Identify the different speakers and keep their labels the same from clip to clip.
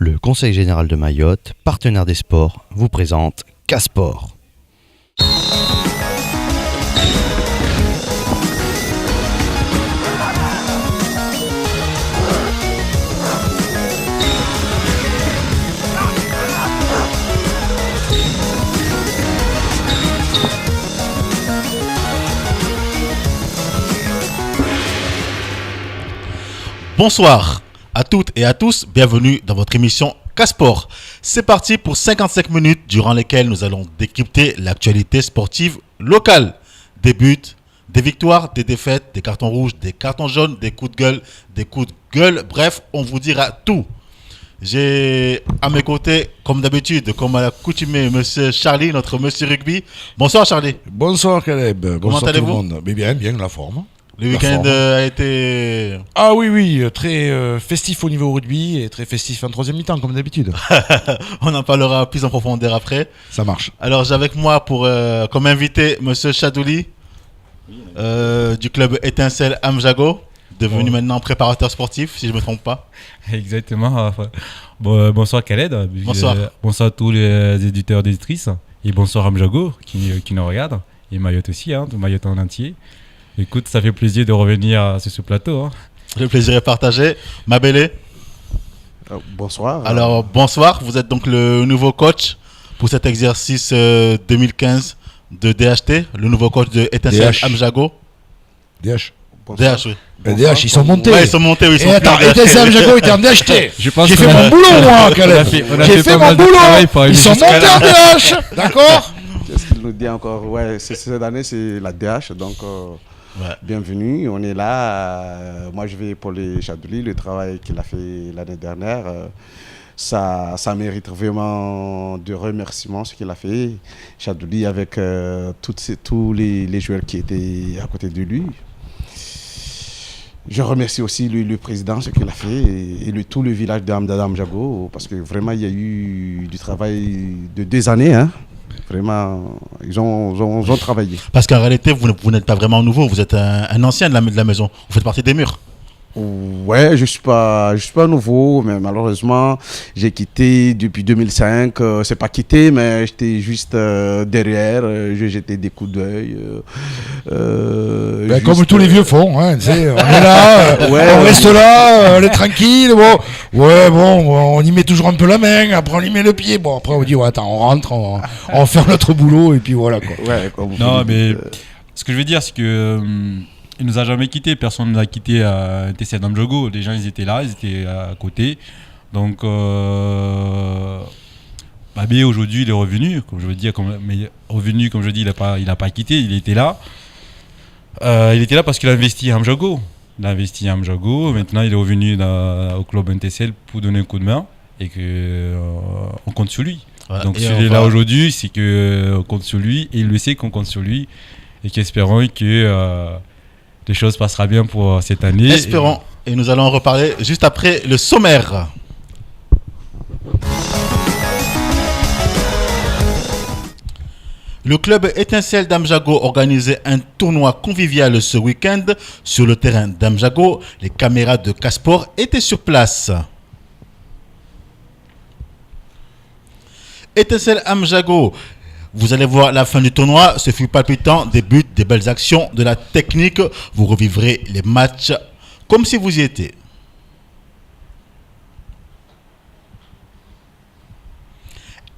Speaker 1: Le Conseil général de Mayotte, partenaire des sports, vous présente Casport.
Speaker 2: Bonsoir à toutes et à tous, bienvenue dans votre émission Casport. C'est parti pour 55 minutes durant lesquelles nous allons décrypter l'actualité sportive locale. Des buts, des victoires, des défaites, des cartons rouges, des cartons jaunes, des coups de gueule, bref, on vous dira tout. J'ai à mes côtés, comme d'habitude, comme à l'accoutumée, monsieur Charlie, notre monsieur rugby. Bonsoir Charlie.
Speaker 3: Bonsoir Caleb, bonsoir
Speaker 2: allez-vous
Speaker 3: tout le monde. Mais bien, la forme.
Speaker 2: Le week-end a été...
Speaker 3: Ah oui, très festif au niveau rugby et très festif en troisième mi-temps, comme d'habitude.
Speaker 2: On en parlera plus en profondeur après.
Speaker 3: Ça marche.
Speaker 2: Alors j'ai avec moi comme invité monsieur Chadouli du club Étincelle Amjago, devenu maintenant préparateur sportif, si je ne me trompe pas.
Speaker 4: Exactement. Bonsoir Khaled.
Speaker 2: Bonsoir.
Speaker 4: Bonsoir à tous les éditeurs et éditrices. Et bonsoir Amjago qui nous regarde. Et Mayotte aussi, tout Mayotte en entier. Écoute, ça fait plaisir de revenir sur ce plateau.
Speaker 2: Le plaisir est partagé. Mabélé.
Speaker 5: Bonsoir.
Speaker 2: Alors, bonsoir. Vous êtes donc le nouveau coach pour cet exercice 2015 de DHT, le nouveau coach de Étincelle Amjago.
Speaker 3: DH.
Speaker 5: Bonsoir.
Speaker 2: DH, oui.
Speaker 3: DH, ils sont montés.
Speaker 2: Ouais, ils sont montés, oui. Ils sont
Speaker 3: attends, Étincelle Amjago était en DHT. J'ai fait mon boulot, moi, Caleb. J'ai fait mon boulot. Ils sont montés en DH. D'accord.
Speaker 5: Qu'est-ce qu'il nous dit encore? Ouais, cette année, c'est la DH, donc...
Speaker 2: Ouais.
Speaker 5: Bienvenue, on est là. Moi, je vais épauler Chadouli, le travail qu'il a fait l'année dernière. Ça mérite vraiment de remerciements, ce qu'il a fait. Chadouli, avec tous les joueurs qui étaient à côté de lui. Je remercie aussi le président, ce qu'il a fait, et tout le village d'Amjago, parce que vraiment, il y a eu du travail de 2 années. Vraiment, ils ont travaillé.
Speaker 2: Parce qu'en réalité, vous n'êtes pas vraiment nouveau, vous êtes un ancien de la maison. Vous faites partie des murs.
Speaker 5: Ouais, je suis pas nouveau, mais malheureusement, j'ai quitté depuis 2005. C'est pas quitté, mais j'étais juste derrière. Je jetais des coups d'œil.
Speaker 3: Comme tous les vieux font, on est là, on reste là, on est tranquille. On y met toujours un peu la main, après on y met le pied. Bon, après on dit, attends, on rentre, on va faire notre boulot, et puis voilà quoi.
Speaker 5: Ouais,
Speaker 4: non, mais ce que je veux dire, c'est que... il nous a jamais quitté, personne ne nous a quitté à Étincelle Amjago. Les gens, ils étaient là, ils étaient à côté. Donc, Babé aujourd'hui, il est revenu, comme je veux dire, il a pas quitté, il était là. Il était là parce qu'il a investi à Amjago. Il a investi à Amjago. Maintenant, il est revenu au club Étincelle pour donner un coup de main et on compte sur lui. Ouais, donc, s'il est là aujourd'hui, c'est qu'on compte sur lui et il le sait qu'on compte sur lui et qu'espérons que les choses passeront bien pour cette année.
Speaker 2: Espérons. Et nous allons en reparler juste après le sommaire. Le club Étincelle d'Amjago organisait un tournoi convivial ce week-end sur le terrain d'Amjago. Les caméras de Casport étaient sur place. Étincelle Amjago. Vous allez voir la fin du tournoi, ce fut palpitant, des buts, des belles actions, de la technique. Vous revivrez les matchs comme si vous y étiez.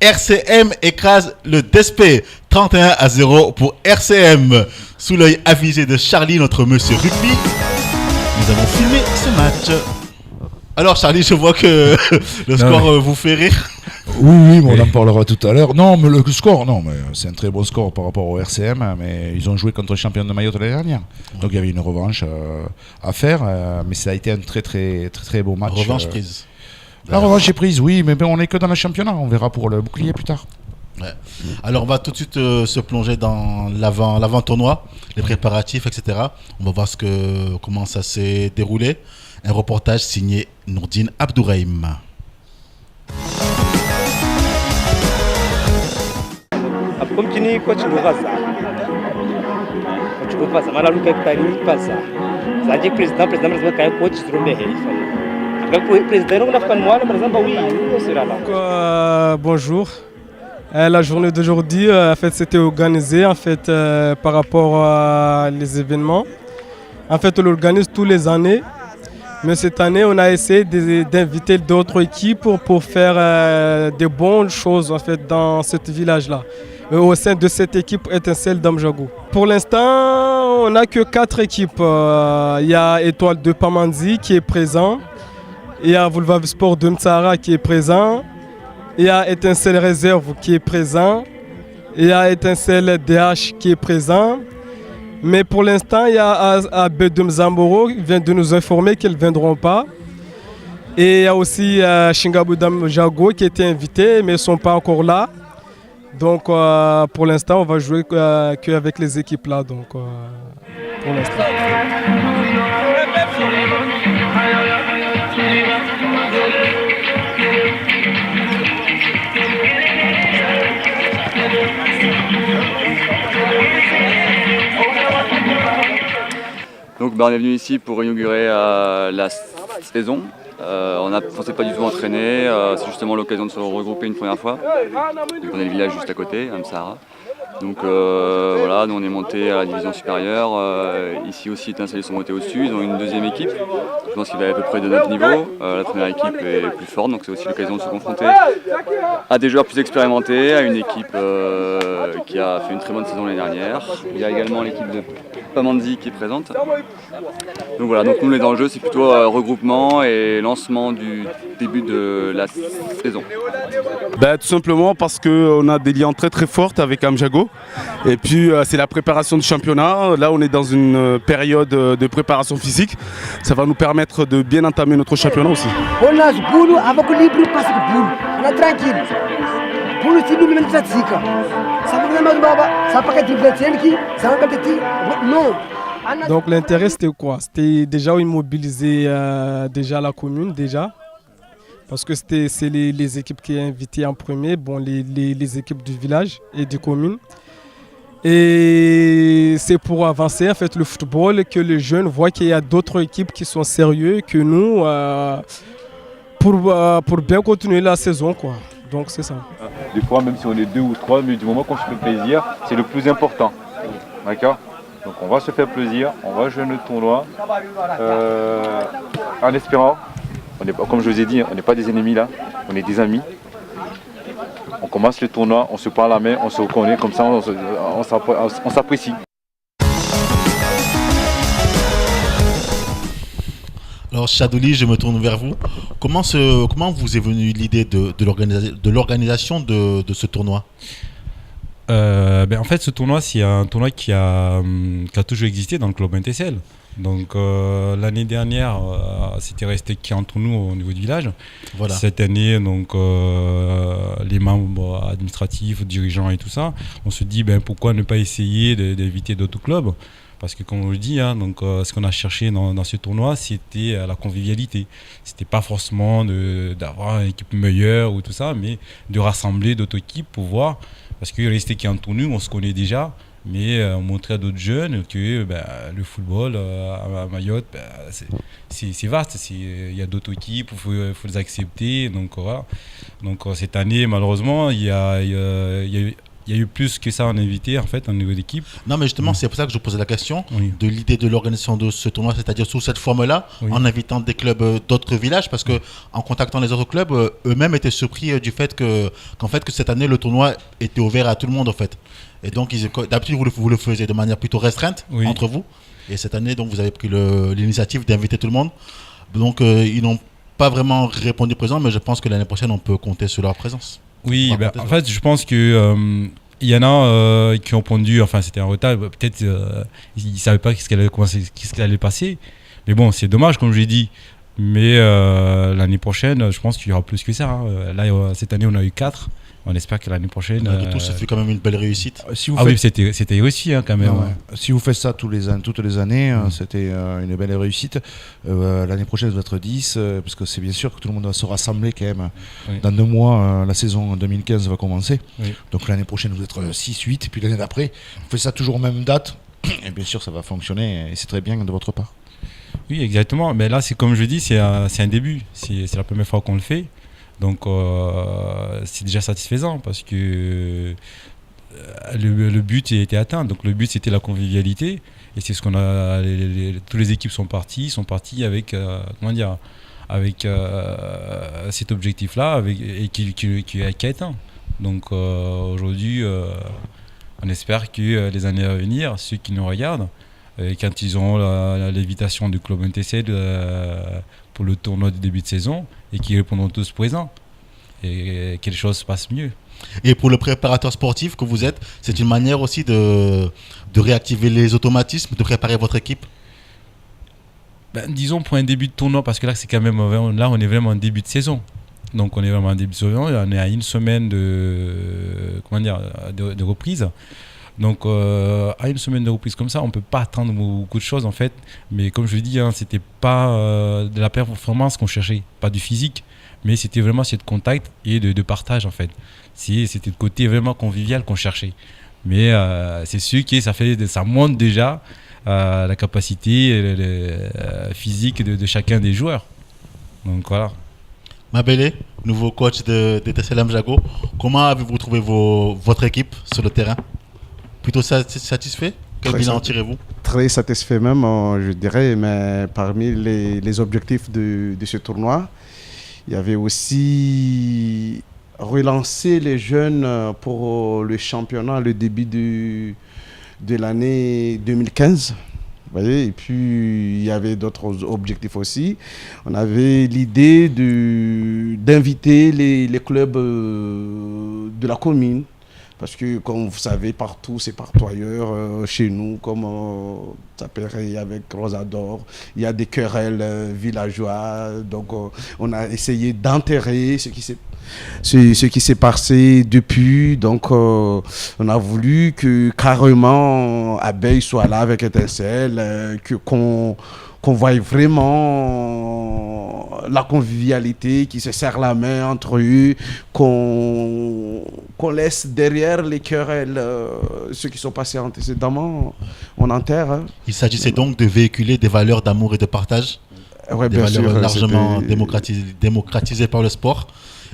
Speaker 2: RCM écrase le DSP, 31-0 pour RCM. Sous l'œil avisé de Charlie, notre monsieur rugby, nous avons filmé ce match. Alors Charlie, je vois que le score vous fait rire.
Speaker 3: Oui, mais on en parlera tout à l'heure. Non, mais le score, mais c'est un très bon score par rapport au RCM, mais ils ont joué contre le champion de Mayotte l'année dernière. Donc il y avait une revanche à faire, mais ça a été un très très très très beau match.
Speaker 2: Revanche prise.
Speaker 3: La revanche est prise, oui, mais on n'est que dans le championnat, on verra pour le bouclier plus tard.
Speaker 2: Ouais. Alors on va tout de suite se plonger dans l'avant-tournoi, les préparatifs, etc. On va voir comment ça s'est déroulé. Un reportage signé Nourdine Abdourahim.
Speaker 6: Kumkini coach Luvaza. Coach Luvaza, mana luka tani pasa. Saji president kaya coach Trombe he.
Speaker 7: Bonjour. La journée d'aujourd'hui, en fait, c'était organisé en fait, par rapport à les événements. En fait, on l'organise tous les années. Mais cette année, on a essayé d'inviter d'autres équipes pour faire de bonnes choses en fait, dans ce village-là. Au sein de cette équipe Étincelle d'Amjago. Pour l'instant, on n'a que 4 équipes. Il y a Étoile de Pamandzi qui est présent. Il y a Vulvav Sport de Mtsara qui est présent. Il y a Étincelle Réserve qui est présent. Il y a Étincelle DH qui est présent. Mais pour l'instant, il y a AB de Mzamboro qui vient de nous informer qu'ils ne viendront pas. Et il y a aussi Shingabudam Jago qui était invité, mais ils ne sont pas encore là. Donc pour l'instant, on va jouer qu'avec les équipes là. Donc pour l'instant.
Speaker 8: Donc on est venu ici pour inaugurer la saison. On ne s'est pas du tout entraîné, c'est justement l'occasion de se regrouper une première fois. Donc on est le village juste à côté, à Mtsara. Donc voilà, nous on est monté à la division supérieure. Ici aussi, Étincelles sont montés au-dessus. Ils ont une deuxième équipe. Je pense qu'il va à peu près de notre niveau. La première équipe est plus forte, donc c'est aussi l'occasion de se confronter à des joueurs plus expérimentés, à une équipe qui a fait une très bonne saison l'année dernière. Il y a également l'équipe de Pamandzi qui est présente. Donc voilà, donc nous les enjeux c'est plutôt regroupement et lancement du début de la saison.
Speaker 9: Tout simplement parce qu'on a des liens très très forts avec Amjago. Et puis c'est la préparation du championnat. Là on est dans une période de préparation physique. Ça va nous permettre de bien entamer notre championnat aussi.
Speaker 10: On a ce boulot avec le libre parce que boulot. On est tranquille. Boulot c'est nous même ça. Ça va vraiment ça pas être qui ça va pas être non.
Speaker 7: Donc l'intérêt c'était quoi? C'était déjà immobiliser déjà la commune déjà. Parce que c'est les équipes qui sont invitées en premier, les équipes du village et des communes. Et c'est pour avancer en fait le football que les jeunes voient qu'il y a d'autres équipes qui sont sérieuses que nous pour bien continuer la saison, quoi. Donc c'est ça.
Speaker 11: Des fois, même si on est 2 ou 3, mais du moment qu'on se fait plaisir, c'est le plus important. D'accord ? Donc on va se faire plaisir, on va jouer notre tournoi en espérant. Comme je vous ai dit, on n'est pas des ennemis là, on est des amis. On commence le tournoi, on se prend la main, on se reconnaît, comme ça on s'apprécie.
Speaker 2: Alors Chadouli, je me tourne vers vous. Comment vous est venue l'idée de l'organisation de ce tournoi ?
Speaker 4: En fait, ce tournoi, c'est un tournoi qui a toujours existé dans le club NTCL. Donc l'année dernière, c'était resté qu'entre nous au niveau du village. Voilà. Cette année, donc les membres administratifs, dirigeants et tout ça, on se dit pourquoi ne pas essayer d'éviter d'autres clubs. Parce que comme on le dit, ce qu'on a cherché dans ce tournoi, c'était la convivialité. C'était pas forcément d'avoir une équipe meilleure ou tout ça, mais de rassembler d'autres équipes pour voir. Parce que rester qu'entre nous, on se connaît déjà. Mais montrer à d'autres jeunes que le football à Mayotte, c'est vaste. Il y a d'autres équipes, il faut les accepter. Donc, voilà. Donc cette année, malheureusement, il y a eu plus que ça en invité en fait, au niveau d'équipe.
Speaker 2: Non, mais justement, c'est pour ça que je posais la question de l'idée de l'organisation de ce tournoi, c'est-à-dire sous cette forme-là, en invitant des clubs d'autres villages, parce que en contactant les autres clubs, eux-mêmes étaient surpris du fait qu'en fait, que cette année, le tournoi était ouvert à tout le monde en fait. Et donc, d'habitude, vous le faisiez de manière plutôt restreinte entre vous. Et cette année, donc, vous avez pris l'initiative d'inviter tout le monde. Donc, ils n'ont pas vraiment répondu présent, mais je pense que l'année prochaine, on peut compter sur leur présence.
Speaker 4: Oui, en fait, je pense que il y en a qui ont répondu, enfin, c'était un retard. Peut-être ils ne savaient pas qu'est-ce qui allait passer. Mais bon, c'est dommage, comme je l'ai dit. Mais l'année prochaine, je pense qu'il y aura plus que ça. Là, cette année, on a eu 4. On espère que l'année prochaine.
Speaker 2: Malgré tout, ça fait quand même une belle réussite.
Speaker 4: Oui, c'était réussi quand même.
Speaker 3: Si vous faites ça toutes les années, c'était une belle réussite. L'année prochaine, ça va être 10, parce que c'est bien sûr que tout le monde va se rassembler quand même. Dans 2 mois, la saison 2015 va commencer. Donc l'année prochaine, vous êtes 6, 8, et puis l'année d'après, vous faites ça toujours aux mêmes dates. Et bien sûr, ça va fonctionner, et c'est très bien de votre part.
Speaker 4: Oui, exactement. Mais là, c'est comme je dis, c'est un début. C'est la première fois qu'on le fait. Donc, c'est déjà satisfaisant parce que le but a été atteint. Donc, le but, c'était la convivialité. Et c'est ce qu'on a. Toutes les équipes sont parties avec, avec cet objectif-là et qui a été atteint. Donc, aujourd'hui, on espère que les années à venir, ceux qui nous regardent, quand ils auront l'invitation du club NTC pour le tournoi du début de saison et qu'ils répondront tous présents et que les choses se passent mieux.
Speaker 2: Et pour le préparateur sportif que vous êtes, c'est une manière aussi de réactiver les automatismes, de préparer votre équipe?
Speaker 4: Disons pour un début de tournoi, parce que là, c'est quand même, là on est vraiment en début de saison. Donc on est vraiment en début de saison, on est à une semaine de reprise. Donc à une semaine de reprise comme ça, on ne peut pas attendre beaucoup de choses en fait. Mais comme je le dis, c'était pas de la performance qu'on cherchait, pas du physique, mais c'était vraiment ce contact et de partage en fait. C'était le côté vraiment convivial qu'on cherchait. Mais c'est sûr que ça montre déjà la capacité physique de chacun des joueurs. Donc voilà.
Speaker 2: Mabele, nouveau coach de TSL Amjago, comment avez-vous trouvé votre équipe sur le terrain? Plutôt satisfait? Quel bilan tirez-vous?
Speaker 5: Très satisfait même, je dirais, mais parmi les objectifs de ce tournoi, il y avait aussi relancer les jeunes pour le championnat, le début de l'année 2015. Vous voyez, et puis il y avait d'autres objectifs aussi. On avait l'idée d'inviter les clubs de la commune. Parce que, comme vous savez, partout, c'est partout ailleurs, chez nous, comme Tapéré avec Rosador, il y a des querelles villageois. Donc, on a essayé d'enterrer ce qui s'est passé depuis. Donc, on a voulu que carrément Abeille soit là avec Étincelle, qu'on voie vraiment la convivialité, qui se serre la main entre eux, qu'on laisse derrière les querelles, ceux qui sont passés antécédemment, on enterre. Hein.
Speaker 2: Il s'agissait donc de véhiculer des valeurs d'amour et de partage,
Speaker 5: ouais,
Speaker 2: des valeurs largement démocratisées par le sport.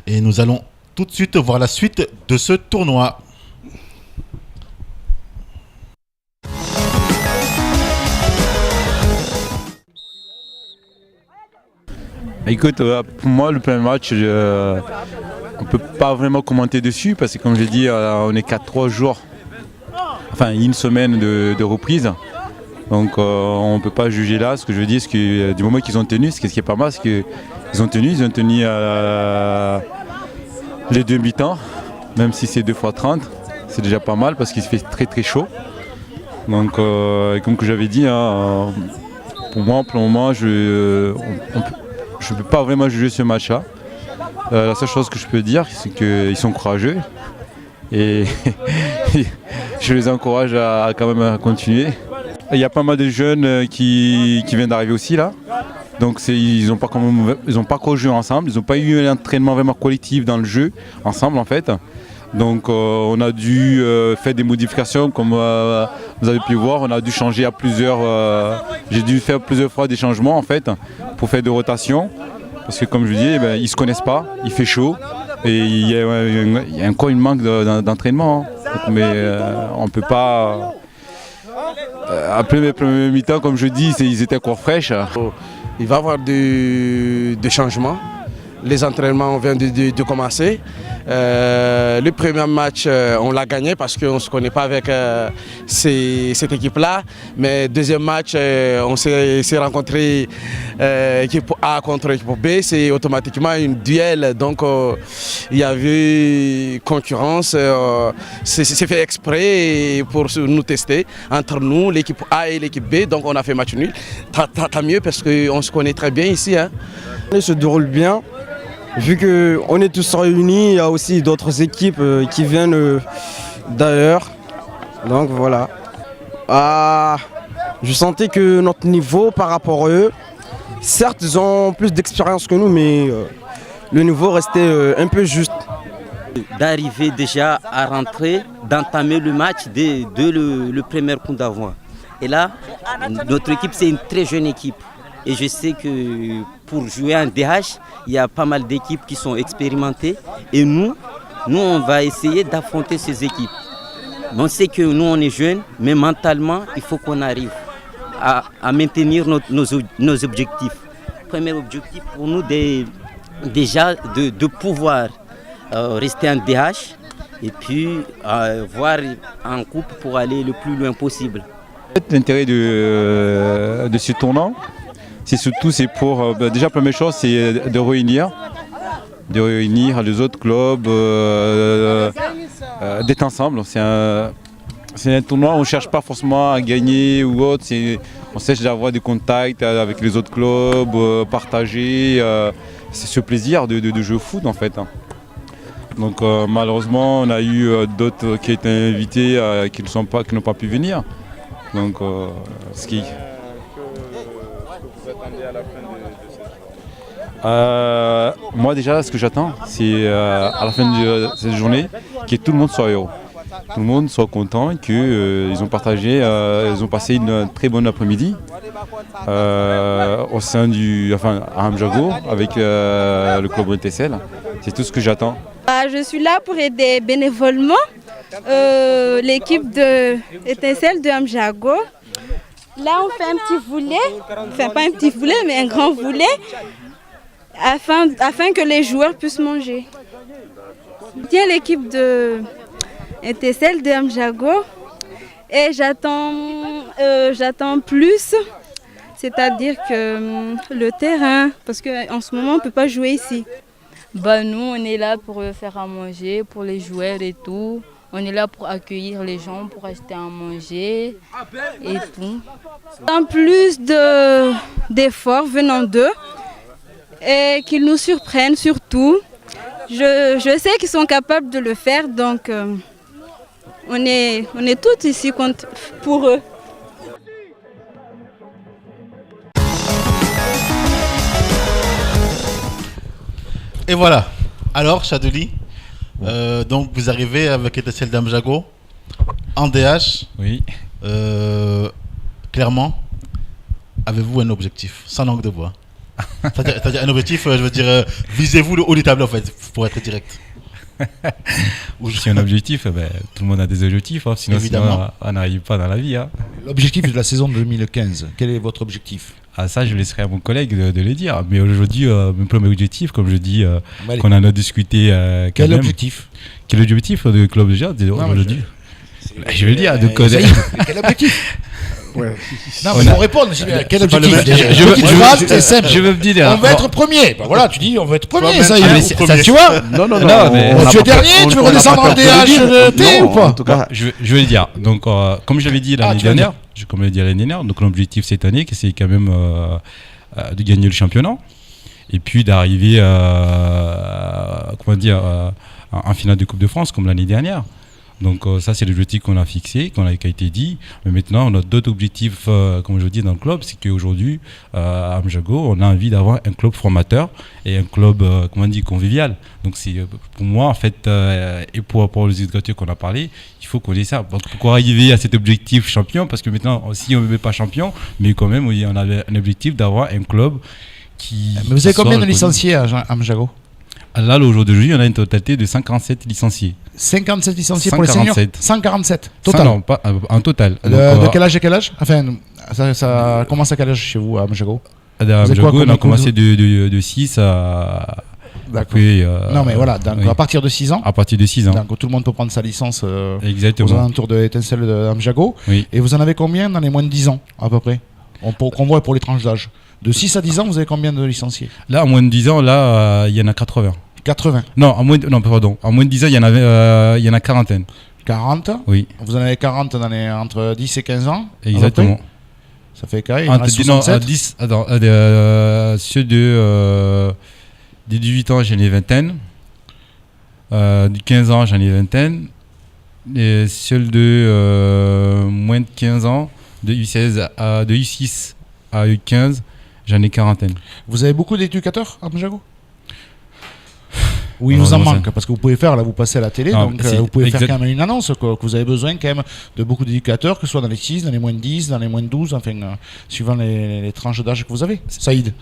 Speaker 2: Et nous allons tout de suite voir la suite de ce tournoi.
Speaker 12: Écoute, pour moi, le premier match, on ne peut pas vraiment commenter dessus parce que, comme j'ai dit, on est qu'à 3 jours, enfin une semaine de reprise. Donc, on ne peut pas juger là. Ce que je veux dire, c'est que du moment qu'ils ont tenu, ce qui est pas mal, c'est qu'ils ont tenu les 2 mi-temps, même si c'est 2 fois 30, c'est déjà pas mal parce qu'il se fait très très chaud. Donc, comme que j'avais dit, pour moi, pour le moment, je ne peux pas vraiment juger ce match-là. La seule chose que je peux dire, c'est qu'ils sont courageux. Et je les encourage à quand même à continuer. Il y a pas mal de jeunes qui viennent d'arriver aussi là. Donc ils n'ont pas encore joué ensemble. Ils n'ont pas eu un entraînement vraiment collectif dans le jeu ensemble en fait. Donc on a dû faire des modifications comme vous avez pu voir. On a dû changer à plusieurs. J'ai dû faire plusieurs fois des changements en fait pour faire des rotations. Parce que comme je vous dis, ils ne se connaissent pas, il fait chaud et il y a encore une manque d'entraînement. Hein. Mais on ne peut pas... après mes premiers mi-temps, comme je dis, ils étaient encore fraîches.
Speaker 5: Il va y avoir des changements. Les entraînements viennent de commencer. Le premier match, on l'a gagné parce qu'on ne se connaît pas avec cette équipe-là. Mais deuxième match, on s'est rencontré équipe A contre équipe B. C'est automatiquement une duel. Donc il y avait concurrence. C'est fait exprès pour nous tester entre nous, l'équipe A et l'équipe B. Donc on a fait match nul. Tant mieux parce qu'on se connaît très bien ici. Hein.
Speaker 7: Il se déroule bien. Vu qu'on est tous réunis, il y a aussi d'autres équipes qui viennent d'ailleurs. Donc voilà. Je sentais que notre niveau par rapport à eux, certes ils ont plus d'expérience que nous, mais le niveau restait un peu juste.
Speaker 13: D'arriver déjà à rentrer, d'entamer le match dès le premier coup d'envoi. Et là, notre équipe c'est une très jeune équipe. Et je sais que pour jouer en DH, il y a pas mal d'équipes qui sont expérimentées. Et nous, on va essayer d'affronter ces équipes. On sait que nous, on est jeunes, mais mentalement, il faut qu'on arrive à maintenir nos objectifs. Premier objectif pour nous, déjà de pouvoir rester en DH et puis voir en coupe pour aller le plus loin possible.
Speaker 12: L'intérêt de ce tournoi, c'est pour, déjà première chose, c'est de réunir les autres clubs, d'être ensemble. C'est un tournoi où on ne cherche pas forcément à gagner ou autre, on cherche d'avoir des contacts avec les autres clubs, partager, c'est ce plaisir de jouer au foot en fait. Donc malheureusement on a eu d'autres qui étaient invités qui n'ont pas pu venir. Donc ski. Moi déjà ce que j'attends c'est à la fin de cette journée que tout le monde soit heureux. Tout le monde soit content qu'ils ont partagé, ils ont passé une très bonne après-midi au sein à Amjago avec le club ETSL. C'est tout ce que j'attends.
Speaker 14: Je suis là pour aider bénévolement l'équipe de ETSL de Amjago. Là on fait un petit volet, enfin pas un petit volet mais un grand volet afin que les joueurs puissent manger. Je tiens l'équipe de ETSL de Amjago et j'attends plus, c'est-à-dire que le terrain, parce qu'en ce moment on ne peut pas jouer ici.
Speaker 15: Nous on est là pour faire à manger, pour les joueurs et tout. On est là pour accueillir les gens, pour acheter à manger et tout. En plus d'efforts venant d'eux et qu'ils nous surprennent surtout, je sais qu'ils sont capables de le faire, donc on est tous ici pour eux.
Speaker 2: Et voilà. Alors, Chadoli, donc vous arrivez avec ETSL d'Amjago en DH.
Speaker 4: Oui.
Speaker 2: Clairement, avez-vous un objectif, sans langue de bois? C'est-à-dire un objectif, je veux dire, visez-vous le haut du tableau en fait, pour être direct.
Speaker 4: Si un objectif, tout le monde a des objectifs, hein, sinon on n'arrive pas dans la vie. Hein.
Speaker 3: L'objectif de la saison 2015, quel est votre objectif?
Speaker 4: Ça, je laisserai à mon collègue de le dire. Mais aujourd'hui, mon premier objectif, comme je dis, qu'on en a discuté.
Speaker 3: Quel objectif?
Speaker 4: Quel objectif du club déjà aujourd'hui? Je vais le dire.
Speaker 3: Quel objectif?
Speaker 5: Ouais.
Speaker 3: Non, mais il faut répondre. Quel objectif? C'est simple.
Speaker 4: Je veux me dire.
Speaker 3: On va être premier. Voilà, tu dis on va être premier. Ça,
Speaker 4: tu vois?
Speaker 3: Non. Tu es dernier, tu veux redescendre en DH ou pas?
Speaker 4: En tout cas, je vais le dire. Donc, comme je l'avais dit l'année dernière, donc l'objectif cette année, c'est quand même de gagner le championnat et puis d'arriver en finale de Coupe de France comme l'année dernière. Donc ça c'est l'objectif qu'on a fixé, qui a été dit. Mais maintenant on a d'autres objectifs, comme je dis dans le club, c'est qu'aujourd'hui à Amjago on a envie d'avoir un club formateur et un club convivial. Donc c'est pour moi en fait et pour les éducateurs qu'on a parlé, il faut qu'on ait ça. Donc, pour arriver à cet objectif champion, parce que maintenant si on ne veut pas champion, mais quand même on avait un objectif d'avoir un club qui.
Speaker 3: Mais vous avez combien de licenciés à Amjago?
Speaker 4: Là, aujourd'hui, on a une totalité de 147 licenciés.
Speaker 3: 57 licenciés pour les seniors? 147 total?
Speaker 4: Non, pas en total.
Speaker 3: De quel âge à quel âge? Enfin, ça commence à quel âge chez vous à Amjago?
Speaker 4: À Amjago, on a commencé de 6 à...
Speaker 3: D'accord. Non mais voilà, donc à partir de 6 ans.
Speaker 4: À partir de 6 ans.
Speaker 3: Donc tout le monde peut prendre sa licence
Speaker 4: exactement.
Speaker 3: aux alentours de ETSL d'Amjago.
Speaker 4: Oui.
Speaker 3: Et vous en avez combien dans les moins de 10 ans à peu près? Qu'on voit pour les tranches d'âge. De 6 à 10 ans, vous avez combien de licenciés?
Speaker 4: Là, en moins de 10 ans, il y en a 80.
Speaker 3: 80?
Speaker 4: Non, en moins de 10 ans, il y en a quarantaine.
Speaker 3: 40?
Speaker 4: Oui.
Speaker 3: Vous en avez 40 entre 10 et 15 ans?
Speaker 4: Exactement.
Speaker 3: Ça fait quoi? Il en reste 67?
Speaker 4: 10, ceux de 18 ans, j'en ai vingtaine. De 15 ans, j'en ai vingtaine. Et ceux de moins de 15 ans, de U6 à U15, j'en ai quarantaine.
Speaker 3: Vous avez beaucoup d'éducateurs à Amjago? Ou il vous en manque? Parce que vous pouvez faire, là vous passez à la télé,
Speaker 4: Non,
Speaker 3: donc
Speaker 4: c'est
Speaker 3: vous pouvez faire
Speaker 4: exact.
Speaker 3: quand même une annonce, que vous avez besoin quand même de beaucoup d'éducateurs, que ce soit dans les 6, dans les moins de 10, dans les moins de 12, enfin, suivant les tranches d'âge que vous avez. Saïd,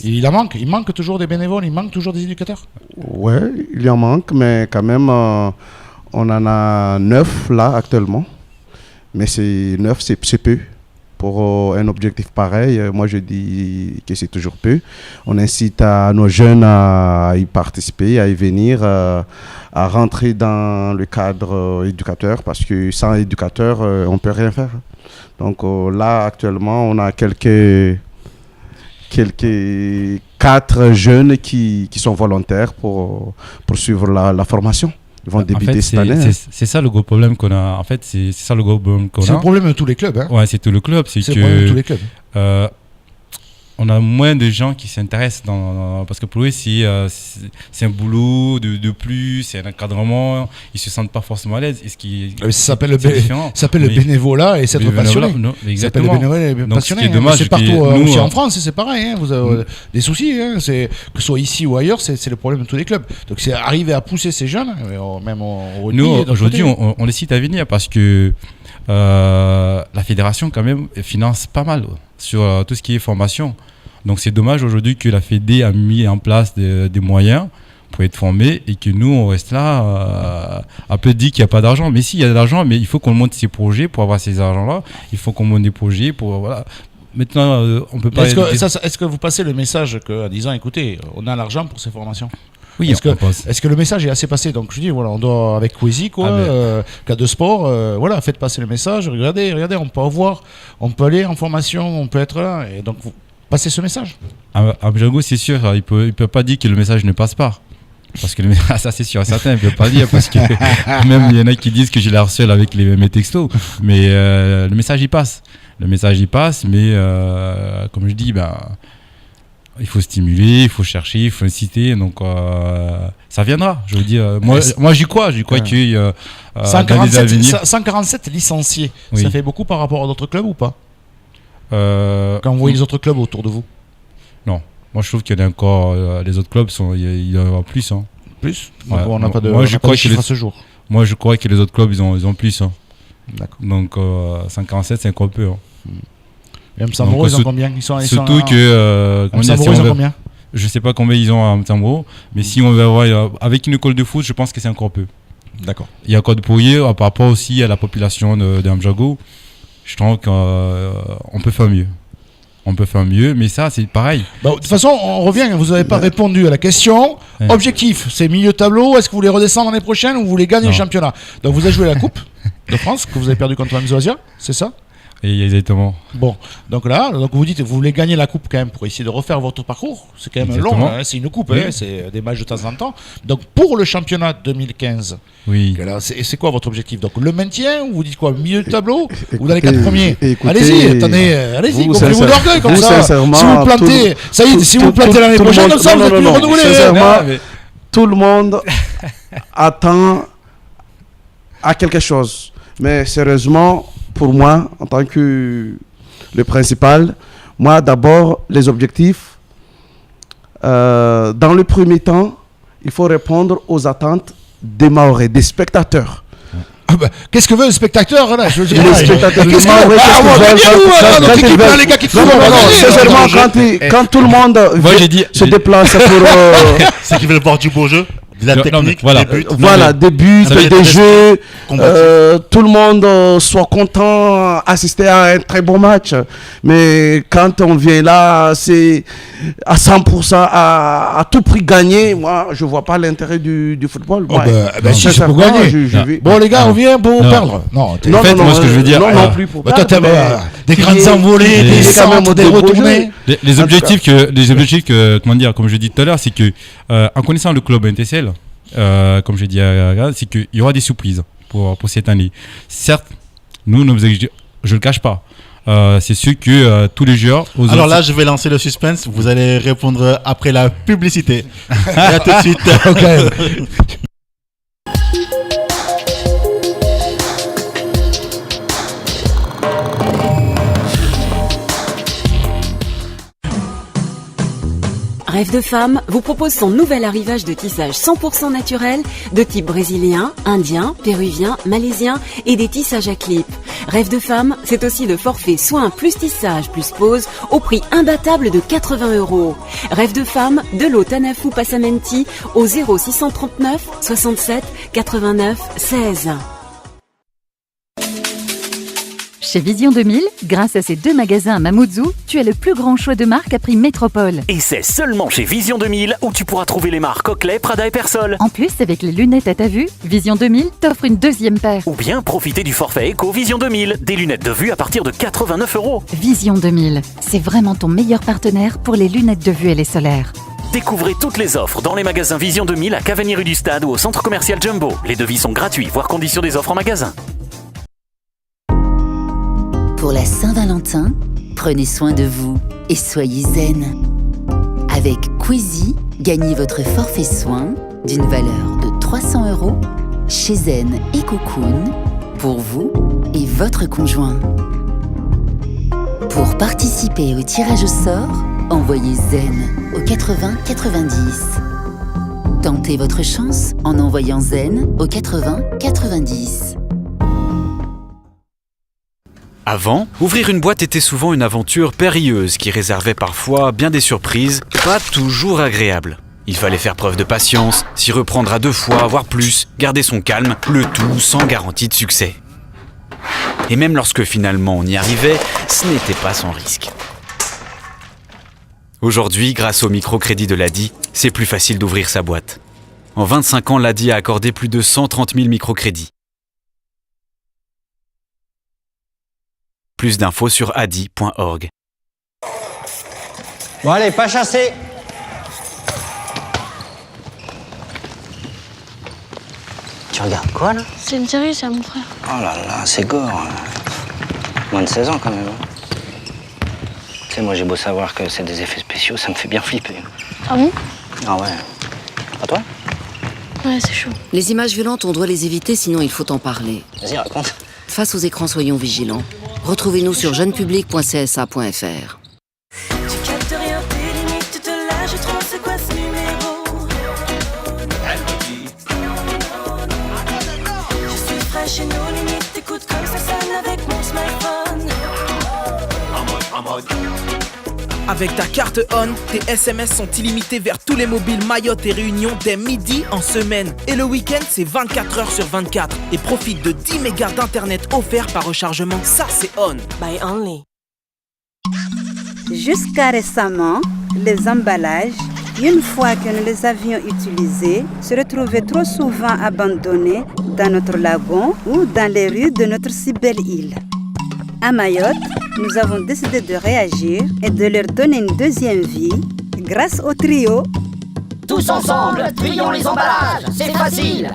Speaker 3: il manque toujours des bénévoles, il manque toujours des éducateurs?
Speaker 5: Ouais, il y en manque, mais quand même, on en a 9 là actuellement. Mais c'est 9, c'est peu. Pour un objectif pareil, moi je dis que c'est toujours peu. On incite à nos jeunes à y participer, à y venir, à rentrer dans le cadre éducateur, parce que sans éducateur, on ne peut rien faire. Donc là, actuellement, on a quelques 4 jeunes qui sont volontaires pour suivre la formation. Ils vont débuter cette année.
Speaker 4: C'est ça le gros problème qu'on a. En fait, c'est ça le gros problème qu'on a.
Speaker 3: C'est le problème de tous les clubs. Hein.
Speaker 4: Ouais, c'est tout le club. C'est
Speaker 3: le problème de tous les clubs.
Speaker 4: On a moins de gens qui s'intéressent parce que pour eux c'est un boulot de plus, c'est un encadrement, ils se sentent pas forcément à l'aise.
Speaker 3: Ça s'appelle le bénévolat et c'est être passionné.
Speaker 4: Exactement.
Speaker 3: Ça s'appelle le bénévolat et passionné.
Speaker 4: C'est dommage.
Speaker 3: C'est partout aussi en France, c'est pareil. Hein, vous avez des soucis, hein, que ce soit ici ou ailleurs, c'est le problème de tous les clubs. Donc c'est arriver à pousser ces jeunes, même au
Speaker 4: nous aujourd'hui on les cite à venir parce que la fédération quand même finance pas mal sur tout ce qui est formation. Donc c'est dommage aujourd'hui que la Fédé a mis en place des moyens pour être formés et que nous on reste là un peu dit qu'il n'y a pas d'argent. Mais si, il y a de l'argent, mais il faut qu'on monte ces projets pour avoir ces argents-là. Il faut qu'on monte des projets pour voilà. Maintenant, on peut pas.
Speaker 3: Est-ce que vous passez le message en disant, écoutez, on a l'argent pour ces formations?
Speaker 4: Oui,
Speaker 3: est-ce que le message est assez passé? Donc je dis, voilà, on doit, avec Kwesi, cas de sport, voilà, faites passer le message. Regardez, on peut avoir, on peut aller en formation, on peut être là. Et donc, vous passez ce message.
Speaker 4: Amjago, c'est sûr, il peut pas dire que le message ne passe pas. Parce que ça, c'est sûr et certain, il peut pas dire. Parce que même il y en a qui disent que je les harcèle avec mes textos. Mais le message, il passe. Le message, il passe, mais comme je dis, il faut stimuler, il faut chercher, il faut inciter, donc ça viendra. Je veux dire, moi j'y crois que
Speaker 3: 147 licenciés, oui. Ça fait beaucoup par rapport à d'autres clubs ou pas? Quand vous voyez les autres clubs autour de vous?
Speaker 4: Non, moi je trouve qu'il y en a encore, les autres clubs, il y en a plus. Hein.
Speaker 3: Plus
Speaker 4: ouais.
Speaker 3: On n'a pas de
Speaker 4: chiffre
Speaker 3: à ce jour.
Speaker 4: Moi je crois que les autres clubs, ils ont plus. Hein.
Speaker 3: D'accord.
Speaker 4: Donc 147, c'est encore peu. Hein.
Speaker 3: Et Msambro, ils ont combien?
Speaker 4: Surtout que...
Speaker 3: Msambro, ils ont combien?
Speaker 4: Je sais pas combien ils ont à Msambro, mais si on va avoir... Avec une école de foot, je pense que c'est encore peu.
Speaker 3: D'accord.
Speaker 4: Il y a encore de pourrier par rapport aussi à la population de Amjago. Je trouve qu'on peut faire mieux. On peut faire mieux, mais ça, c'est pareil.
Speaker 3: De toute façon, on revient, vous n'avez pas répondu à la question. Ouais. Objectif, c'est milieu de tableau. Est-ce que vous voulez redescendre l'année prochaine ou vous voulez gagner le championnat? Donc vous avez joué la Coupe de France, que vous avez perdu contre Mzoasia, c'est ça?
Speaker 4: Et exactement.
Speaker 3: Bon, donc là, vous dites vous voulez gagner la coupe quand même pour essayer de refaire votre parcours. C'est quand même long, hein, c'est une coupe, oui. C'est des matchs de temps en temps. Donc pour le championnat 2015,
Speaker 4: oui.
Speaker 3: C'est quoi votre objectif? Donc le maintien ou vous dites quoi? Milieu de tableau ou dans les 4 premiers?
Speaker 5: Écoutez,
Speaker 3: allez-y, gonflez-vous d'orgueil comme ça. Si vous plantez, ça y est, si vous plantez l'année prochaine, comme ça, vous êtes plus renouvelé.
Speaker 5: Sincèrement, tout le monde attend à quelque chose. Mais sérieusement, pour moi, en tant que le principal, moi d'abord, les objectifs, dans le premier temps, il faut répondre aux attentes des Mahorais, des spectateurs.
Speaker 3: Qu'est-ce que veut le spectateur là?
Speaker 5: Les spectateurs des Mahorais, quand tout le monde se déplace pour...
Speaker 2: C'est qu'ils veulent voir du beau jeu. De la technique,
Speaker 5: des buts, des jeux, tout le monde soit content, assister à un très bon match. Mais quand on vient là, c'est à 100% à tout prix gagner. Moi, je vois pas l'intérêt du football.
Speaker 3: Si c'est pour gagner. Bon les gars, on vient pour perdre.
Speaker 4: Non, moi ce que je veux dire,
Speaker 5: non plus pour perdre.
Speaker 3: Des grandes envolées, des centres, des retournées.
Speaker 4: Les objectifs que, comme je dis tout à l'heure, c'est que en connaissant le club NTCL, comme je dis, c'est qu'il y aura des surprises pour cette année. Certes, nous, je le cache pas. C'est sûr que tous les joueurs.
Speaker 2: Alors là, je vais lancer le suspense. Vous allez répondre après la publicité. Et à tout de suite.
Speaker 3: Okay.
Speaker 16: Rêve de Femme vous propose son nouvel arrivage de tissage 100% naturel de type brésilien, indien, péruvien, malaisien et des tissages à clip. Rêve de Femme, c'est aussi le forfait soins plus tissage plus pose au prix imbattable de 80 €. Rêve de Femme, de l'eau Tanafu Passamenti au 0639 67 89 16.
Speaker 17: Chez Vision 2000, grâce à ces 2 magasins à Mamoudzou, tu as le plus grand choix de marques à prix métropole.
Speaker 18: Et c'est seulement chez Vision 2000 où tu pourras trouver les marques Oakley, Prada et Persol.
Speaker 17: En plus, avec les lunettes à ta vue, Vision 2000 t'offre une 2e paire.
Speaker 18: Ou bien profiter du forfait Eco Vision 2000, des lunettes de vue à partir de 89 €.
Speaker 17: Vision 2000, c'est vraiment ton meilleur partenaire pour les lunettes de vue et les solaires.
Speaker 18: Découvrez toutes les offres dans les magasins Vision 2000 à Cavani rue du Stade ou au centre commercial Jumbo. Les devis sont gratuits, voire conditions des offres en magasin.
Speaker 19: Pour la Saint-Valentin, prenez soin de vous et soyez zen. Avec Quizy, gagnez votre forfait soins d'une valeur de 300 € chez Zen et Cocoon pour vous et votre conjoint. Pour participer au tirage au sort, envoyez Zen au 80 90. Tentez votre chance en envoyant Zen au 80 90.
Speaker 20: Avant, ouvrir une boîte était souvent une aventure périlleuse qui réservait parfois bien des surprises, pas toujours agréables. Il fallait faire preuve de patience, s'y reprendre à 2 fois, voire plus, garder son calme, le tout sans garantie de succès. Et même lorsque finalement on y arrivait, ce n'était pas sans risque. Aujourd'hui, grâce au microcrédit de l'ADI, c'est plus facile d'ouvrir sa boîte. En 25 ans, l'ADI a accordé plus de 130 000 microcrédits. Plus d'infos sur adi.org.
Speaker 21: Bon allez, pas chasser. Tu regardes quoi là?
Speaker 22: C'est une série, ça, mon frère.
Speaker 21: Oh là là, c'est gore. Moins de 16 ans quand même. Tu sais, moi j'ai beau savoir que c'est des effets spéciaux, ça me fait bien flipper.
Speaker 22: Ah bon?
Speaker 21: Ah ouais. À toi?
Speaker 22: Ouais, c'est chaud.
Speaker 23: Les images violentes, on doit les éviter, sinon il faut en parler.
Speaker 21: Vas-y, raconte.
Speaker 23: Face aux écrans, soyons vigilants. Retrouvez-nous sur jeunepublic.csa.fr.
Speaker 24: Avec ta carte ON, tes SMS sont illimités vers tous les mobiles Mayotte et Réunion dès midi en semaine. Et le week-end, c'est 24 heures sur 24. Et profite de 10 mégas d'internet offerts par rechargement. Ça, c'est ON.
Speaker 25: By Only.
Speaker 26: Jusqu'à récemment, les emballages, une fois que nous les avions utilisés, se retrouvaient trop souvent abandonnés dans notre lagon ou dans les rues de notre si belle île. À Mayotte, nous avons décidé de réagir et de leur donner une 2e vie grâce au trio.
Speaker 27: Tous ensemble, trions les emballages, c'est facile.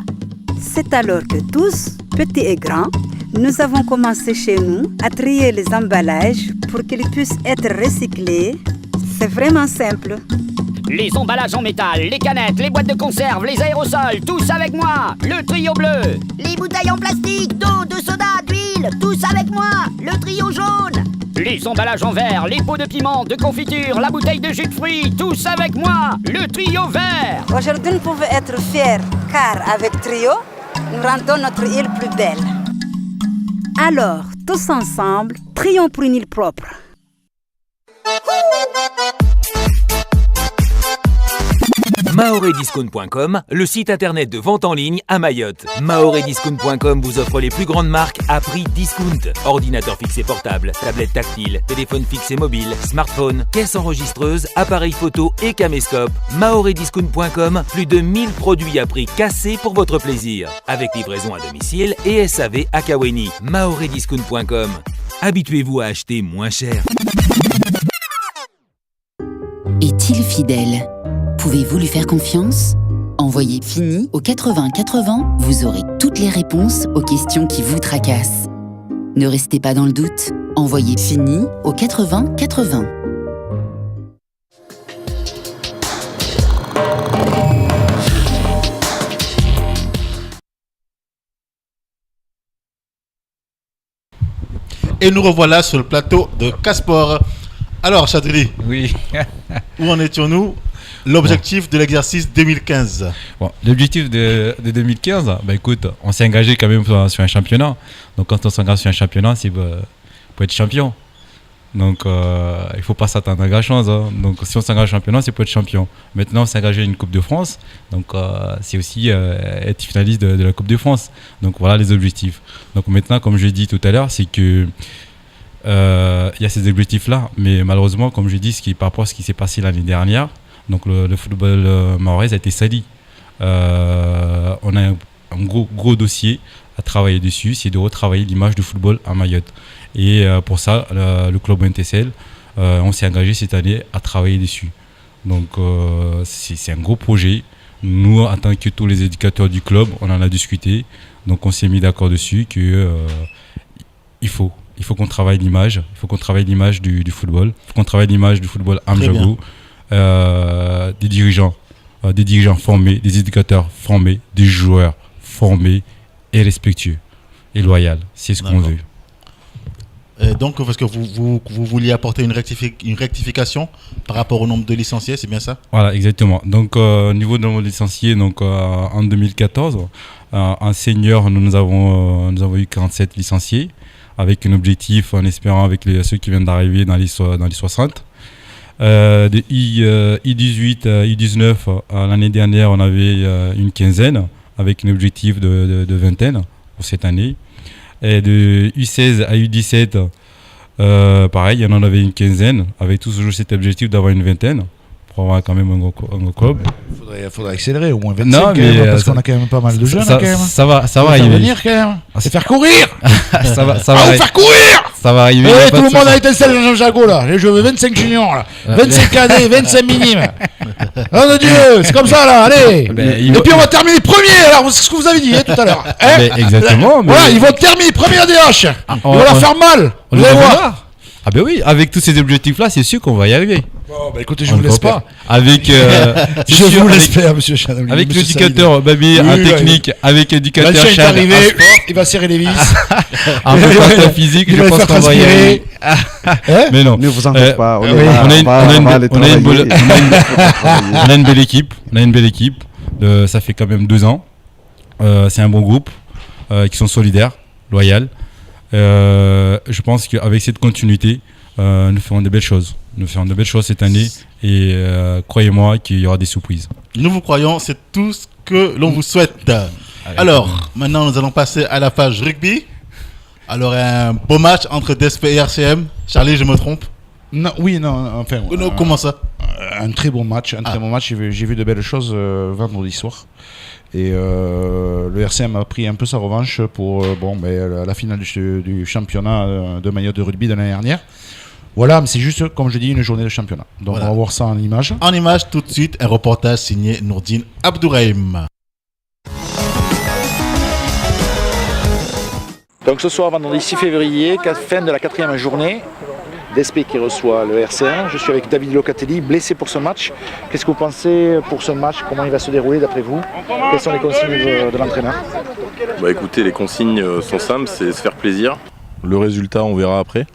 Speaker 26: C'est alors que tous, petits et grands, nous avons commencé chez nous à trier les emballages pour qu'ils puissent être recyclés. C'est vraiment simple.
Speaker 27: Les emballages en métal, les canettes, les boîtes de conserve, les aérosols, tous avec moi, le trio bleu.
Speaker 28: Les bouteilles en plastique, d'eau, de soda, d'huile, tous avec moi, le trio jaune.
Speaker 27: Les emballages en verre, les pots de piment, de confiture, la bouteille de jus de fruits, tous avec moi, le trio vert.
Speaker 26: Aujourd'hui, nous pouvons être fiers, car avec Trio, nous rendons notre île plus belle. Alors, tous ensemble, trions pour une île propre.
Speaker 29: Mahorediscount.com, le site internet de vente en ligne à Mayotte. Mahorediscount.com vous offre les plus grandes marques à prix discount. Ordinateur fixe et portable, tablette tactile, téléphone fixe et mobile, smartphone, caisse enregistreuse, appareil photo et caméscope. Mahorediscount.com, plus de 1000 produits à prix cassé pour votre plaisir. Avec livraison à domicile et SAV à Kaweni. Mahorediscount.com. Habituez-vous à acheter moins cher.
Speaker 19: Est-il fidèle ? Pouvez-vous lui faire confiance ? Envoyez FINI au 80 80, vous aurez toutes les réponses aux questions qui vous tracassent. Ne restez pas dans le doute, envoyez FINI au 80 80.
Speaker 2: Et nous revoilà sur le plateau de Casport. Alors, Chadri,
Speaker 4: oui.
Speaker 2: Où en étions-nous l'objectif de l'exercice 2015.
Speaker 4: Bon, l'objectif de 2015, écoute, on s'est engagé quand même sur un championnat. Donc quand on s'engage sur un championnat, c'est pour être champion. Donc il ne faut pas s'attendre à grand-chose. Hein. Donc si on s'engage au championnat, c'est pour être champion. Maintenant, on s'est engagé à une Coupe de France. Donc c'est aussi être finaliste de la Coupe de France. Donc voilà les objectifs. Donc maintenant, comme je l'ai dit tout à l'heure, c'est que il y a ces objectifs-là. Mais malheureusement, comme je l'ai dit, par rapport à ce qui s'est passé l'année dernière, donc le football mahorais a été sali. On a un gros dossier à travailler dessus, c'est de retravailler l'image du football à Mayotte. Et pour ça, le club NTSL, on s'est engagé cette année à travailler dessus. Donc c'est un gros projet. Nous, en tant que tous les éducateurs du club, on en a discuté. Donc on s'est mis d'accord dessus que il faut qu'on travaille l'image. Il faut qu'on travaille l'image du football. Il faut qu'on travaille l'image du football à Amjago. Des dirigeants formés, des éducateurs formés, des joueurs formés et respectueux et loyaux. C'est ce qu'on veut.
Speaker 2: Donc, parce que vous vouliez apporter une rectification par rapport au nombre de licenciés, c'est bien ça? Voilà, exactement. Donc, au niveau du nombre de licenciés, donc, en 2014, en senior, nous avons eu 47 licenciés, avec un objectif en espérant avec ceux qui viennent d'arriver dans les 60. De I18 à I19, l'année dernière, on avait une quinzaine, avec un objectif de vingtaine pour cette année. Et de U16 à U17, pareil, il y en avait une quinzaine, avec toujours cet objectif d'avoir une vingtaine, pour avoir quand même un gros club.
Speaker 3: Il faudrait accélérer, au moins 25 non, mais quand même, parce qu'on a quand même pas mal de jeunes.
Speaker 4: Ça,
Speaker 3: quand même.
Speaker 4: ça va arriver.
Speaker 3: Venir quand même. C'est faire courir.
Speaker 4: ça va
Speaker 3: faire courir.
Speaker 4: Ça va arriver.
Speaker 3: Tout le monde a été seul dans Jago là. Les jeux 25 juniors là. 25 cadets, 25 minimes. Oh mon Dieu, c'est comme ça là, allez. Et puis on va terminer premier, alors c'est ce que vous avez dit tout à l'heure.
Speaker 4: Exactement.
Speaker 3: Voilà, ils vont terminer premier ADH. Ils vont leur faire mal. Vous allez voir.
Speaker 4: Ah ben oui, avec tous ces objectifs-là, c'est sûr qu'on va y arriver.
Speaker 3: Bon, bah écoutez, je vous l'espère.
Speaker 4: Avec,
Speaker 3: je vous l'espère, monsieur Chanel.
Speaker 4: Avec l'éducateur Babi en technique, avec l'éducateur Chad
Speaker 3: arrivé, il va serrer les vis.
Speaker 4: En préparation physique, je pense qu'on va y arriver. Mais non.
Speaker 5: Ne vous en faites pas.
Speaker 4: On a une belle équipe. Ça fait quand même 2 ans. C'est un bon groupe qui sont solidaires, loyaux. Je pense qu'avec cette continuité, nous ferons de belles choses. Nous ferons de belles choses cette année et croyez-moi qu'il y aura des surprises.
Speaker 2: Nous vous croyons, c'est tout ce que l'on vous souhaite. Alors, maintenant nous allons passer à la page rugby. Alors, un beau match entre DSP et RCM. Charlie, je me trompe?
Speaker 3: Non, enfin.
Speaker 2: Comment ça?
Speaker 3: Un très bon match. J'ai vu de belles choses vendredi soir. Et le RCM a pris un peu sa revanche pour la finale du championnat de Mayotte de rugby de l'année dernière. Voilà, mais c'est juste, comme je dis, une journée de championnat. Donc voilà. On va voir ça en images.
Speaker 2: En images, tout de suite, un reportage signé Nourdine Abdourahim.
Speaker 1: Donc ce soir, vendredi 6 février, fin de la 4e journée. DSP qui reçoit le RCM. Je suis avec David Locatelli, blessé pour ce match. Qu'est-ce que vous pensez pour ce match? Comment il va se dérouler d'après vous? Quelles sont les consignes de l'entraîneur?
Speaker 6: Écoutez, les consignes sont simples, c'est se faire plaisir. Le résultat, on verra après.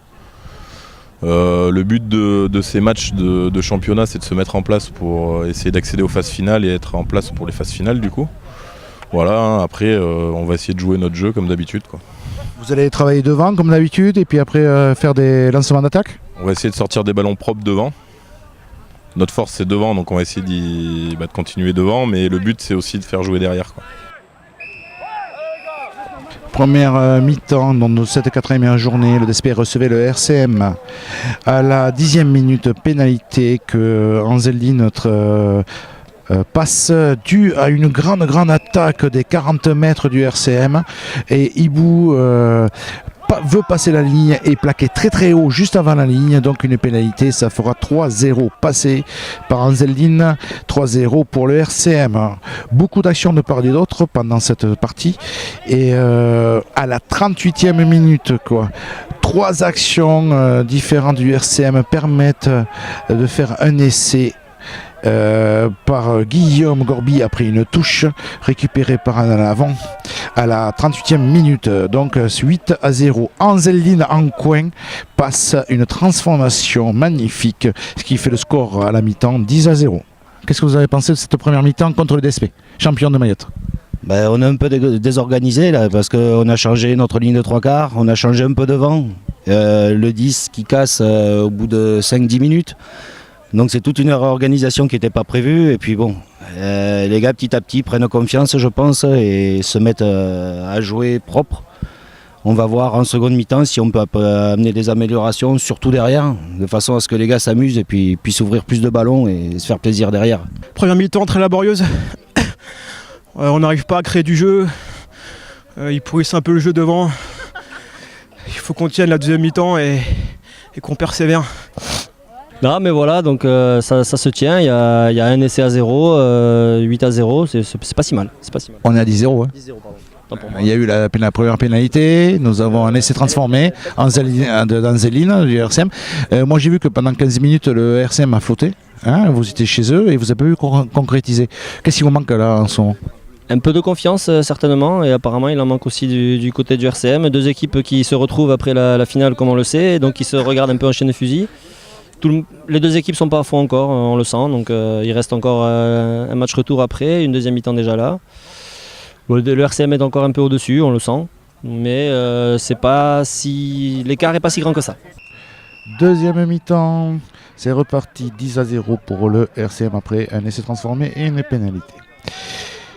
Speaker 6: Le but de ces matchs de championnat, c'est de se mettre en place pour essayer d'accéder aux phases finales et être en place pour les phases finales du coup. Voilà, après on va essayer de jouer notre jeu comme d'habitude, quoi.
Speaker 3: Vous allez travailler devant comme d'habitude et puis après faire des lancements d'attaque?
Speaker 6: On va essayer de sortir des ballons propres devant. Notre force c'est devant, donc on va essayer de continuer devant, mais le but c'est aussi de faire jouer derrière, quoi.
Speaker 3: Première mi-temps dans cette 4e journée, le DSP recevait le RCM à la 10e minute, pénalité que Anzeldi, notre passe due à une grande attaque des 40 mètres du RCM, et Ibou veut passer la ligne et plaquer très haut juste avant la ligne, donc une pénalité. Ça fera 3-0 passé par Anzeldine, 3-0 pour le RCM. Beaucoup d'actions de part et d'autre pendant cette partie, et à la 38e minute 3 actions différentes du RCM permettent de faire un essai par Guillaume Gorby après une touche récupérée par un avant à la 38e minute, donc 8-0. Anzeldine en coin passe une transformation magnifique, ce qui fait le score à la mi-temps 10-0.
Speaker 1: Qu'est-ce que vous avez pensé de cette première mi-temps contre le DSP, champion de Mayotte?
Speaker 7: On est un peu désorganisé là, parce qu'on a changé notre ligne de 3 quarts, on a changé un peu devant. Le 10 qui casse au bout de 5-10 minutes. Donc c'est toute une réorganisation qui n'était pas prévue. Et puis bon, les gars petit à petit prennent confiance, je pense, et se mettent à jouer propre. On va voir en seconde mi-temps si on peut amener des améliorations, surtout derrière, de façon à ce que les gars s'amusent et puis puissent ouvrir plus de ballons et se faire plaisir derrière.
Speaker 8: Première mi-temps très laborieuse. On n'arrive pas à créer du jeu. Ils pourrissent un peu le jeu devant. Il faut qu'on tienne la deuxième mi-temps et qu'on persévère.
Speaker 9: Non mais voilà, donc ça se tient, il y a un essai à 0, 8-0, c'est pas si mal.
Speaker 1: On est à 10-0. Hein.
Speaker 9: 10-0 pardon.
Speaker 1: Il y a eu la première pénalité, nous avons un essai transformé d'Anzeline du RCM. Moi j'ai vu que pendant 15 minutes le RCM a flotté, hein, vous étiez chez eux et vous n'avez pas pu concrétiser. Qu'est-ce qui vous manque là en ce moment?
Speaker 9: Un peu de confiance certainement, et apparemment il en manque aussi du côté du RCM. Deux équipes qui se retrouvent après la finale comme on le sait, donc qui se regardent un peu en chaîne de fusil. Les deux équipes sont pas à fond encore, on le sent, donc il reste encore un match retour après, une deuxième mi-temps déjà là. Le RCM est encore un peu au-dessus, on le sent, mais l'écart n'est pas si grand que ça.
Speaker 1: Deuxième mi-temps, c'est reparti 10-0 pour le RCM après un essai transformé et une pénalité.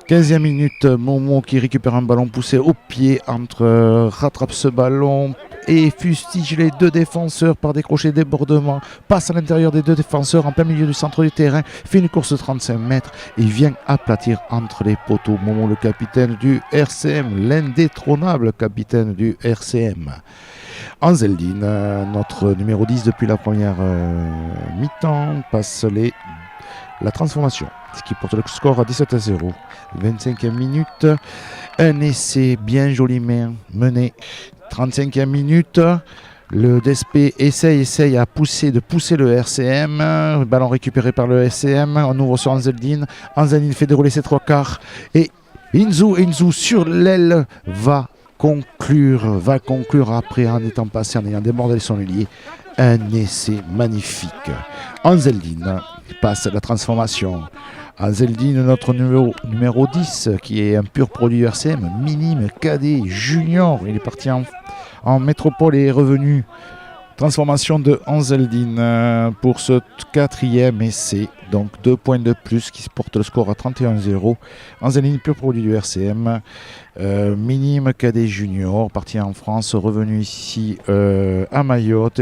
Speaker 1: 15e minute, Momo qui récupère un ballon poussé au pied, rattrape ce ballon et fustige les deux défenseurs par des crochets débordement, passe à l'intérieur des deux défenseurs en plein milieu du centre du terrain, fait une course de 35 mètres et vient aplatir entre les poteaux. Momo, le capitaine du RCM, l'indétrônable capitaine du RCM. Anzeldine, notre numéro 10 depuis la première mi-temps, passe la transformation, ce qui porte le score à 17-0. 25e minute, un essai bien joliment mené. 35e minute, le DSP essaye de pousser le RCM. Le ballon récupéré par le RCM. On ouvre sur Anzeldine. Anzeldine fait dérouler ses 3 quarts. Et Inzou sur l'aile va conclure après en étant passé, en ayant débordé son ailier. Un essai magnifique. Anzeldine passe la transformation. Anzeldine, notre numéro 10, qui est un pur produit RCM, minime, cadet, junior. Il est parti en métropole et est revenu. Transformation de Anzeldine pour ce 4e essai. Donc 2 points de plus qui porte le score à 31-0. Anzeldine, pur produit du RCM. Minime, cadet, junior. Parti en France, revenu ici à Mayotte.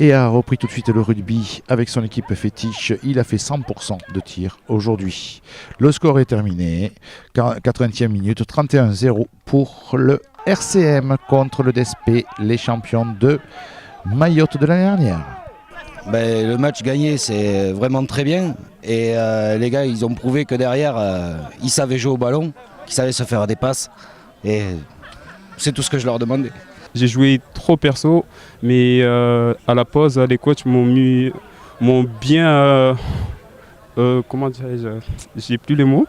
Speaker 1: Et a repris tout de suite le rugby avec son équipe fétiche. Il a fait 100% de tir aujourd'hui. Le score est terminé. 80e minute, 31-0 pour le RCM contre le DSP, les champions de Mayotte de l'année dernière.
Speaker 7: Le match gagné, c'est vraiment très bien. Et les gars, ils ont prouvé que derrière, ils savaient jouer au ballon, qu'ils savaient se faire des passes. Et c'est tout ce que je leur demandais.
Speaker 10: J'ai joué trop perso, mais à la pause, les coachs m'ont bien... comment dirais-je? J'ai plus les mots.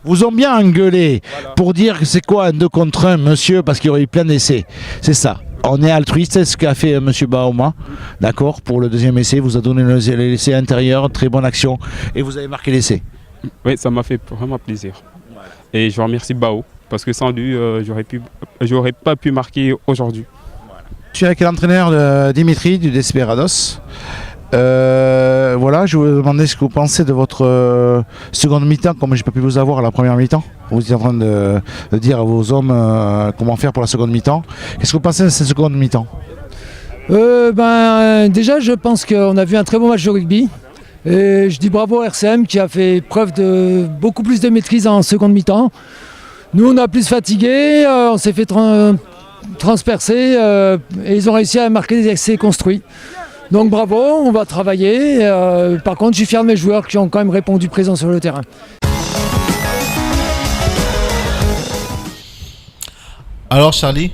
Speaker 1: Vous ont bien engueulé pour dire que c'est quoi un 2 contre 1, monsieur, parce qu'il y aurait eu plein d'essais. C'est ça. On est altruiste, c'est ce qu'a fait M. Bauma. D'accord, pour le deuxième essai, vous a donné l'essai intérieur, très bonne action, et vous avez marqué l'essai.
Speaker 10: Oui, ça m'a fait vraiment plaisir. Voilà. Et je remercie Bao, parce que sans lui, j'aurais pas pu marquer aujourd'hui.
Speaker 1: Voilà. Je suis avec l'entraîneur Dimitri du Desperados. Voilà, je vous demandais ce que vous pensez de votre seconde mi-temps, comme je n'ai pas pu vous avoir à la première mi-temps. Vous étiez en train de dire à vos hommes comment faire pour la seconde mi-temps. Qu'est-ce que vous pensez de cette seconde mi-temps?
Speaker 11: Déjà, je pense qu'on a vu un très bon match de rugby. Et je dis bravo à RCM qui a fait preuve de beaucoup plus de maîtrise en seconde mi-temps. Nous, on a plus fatigué, on s'est fait transpercer et ils ont réussi à marquer des essais construits. Donc bravo, on va travailler. Par contre, je suis fier de mes joueurs qui ont quand même répondu présents sur le terrain.
Speaker 2: Alors Charlie,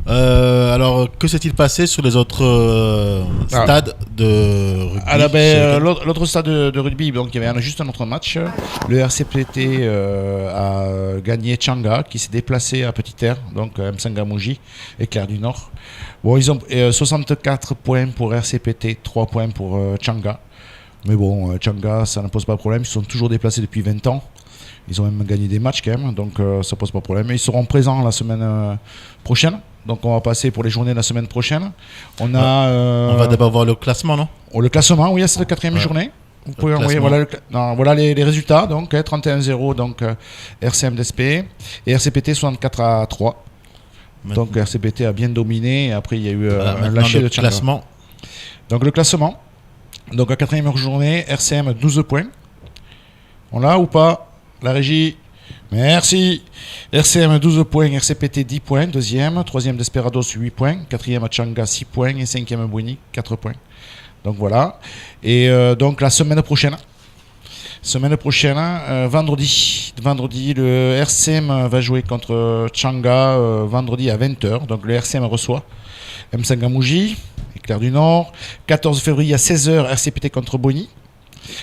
Speaker 2: que s'est-il passé sur les autres stades de rugby?
Speaker 3: L'autre stade de rugby, donc il y avait juste un autre match. Le RCPT a gagné Tchanga, qui s'est déplacé à Petite Terre, donc Msangamouji, Éclair du Nord. Bon, ils ont 64 points pour RCPT, 3 points pour Tchanga. Mais bon, Tchanga, ça ne pose pas de problème. Ils sont toujours déplacés depuis 20 ans. Ils ont même gagné des matchs quand même, donc ça pose pas de problème. Et ils seront présents la semaine prochaine. Donc on va passer pour les journées de la semaine prochaine. On
Speaker 2: va d'abord voir le classement, non?
Speaker 3: Le classement, oui, c'est la 4e journée. Vous pouvez envoyer, voilà les résultats. Donc 31-0, donc RCM d'SP et RCPT 64-3. Donc RCPT a bien dominé. Et après il y a eu un lâcher de Tchanga.
Speaker 2: Classement.
Speaker 3: Donc le classement. Donc la 4e journée, RCM 12 points. On l'a ou pas? La régie. Merci. RCM 12 points, RCPT 10 points, 2e, 3e Desperados 8 points, 4e Tchanga 6 points et 5e Bouini 4 points. Donc voilà. Et donc la semaine prochaine, vendredi, le RCM va jouer contre Tchanga vendredi à 20h. Donc le RCM reçoit M5 Gamouji, Éclair du Nord. 14 février à 16h, RCPT contre Bouini.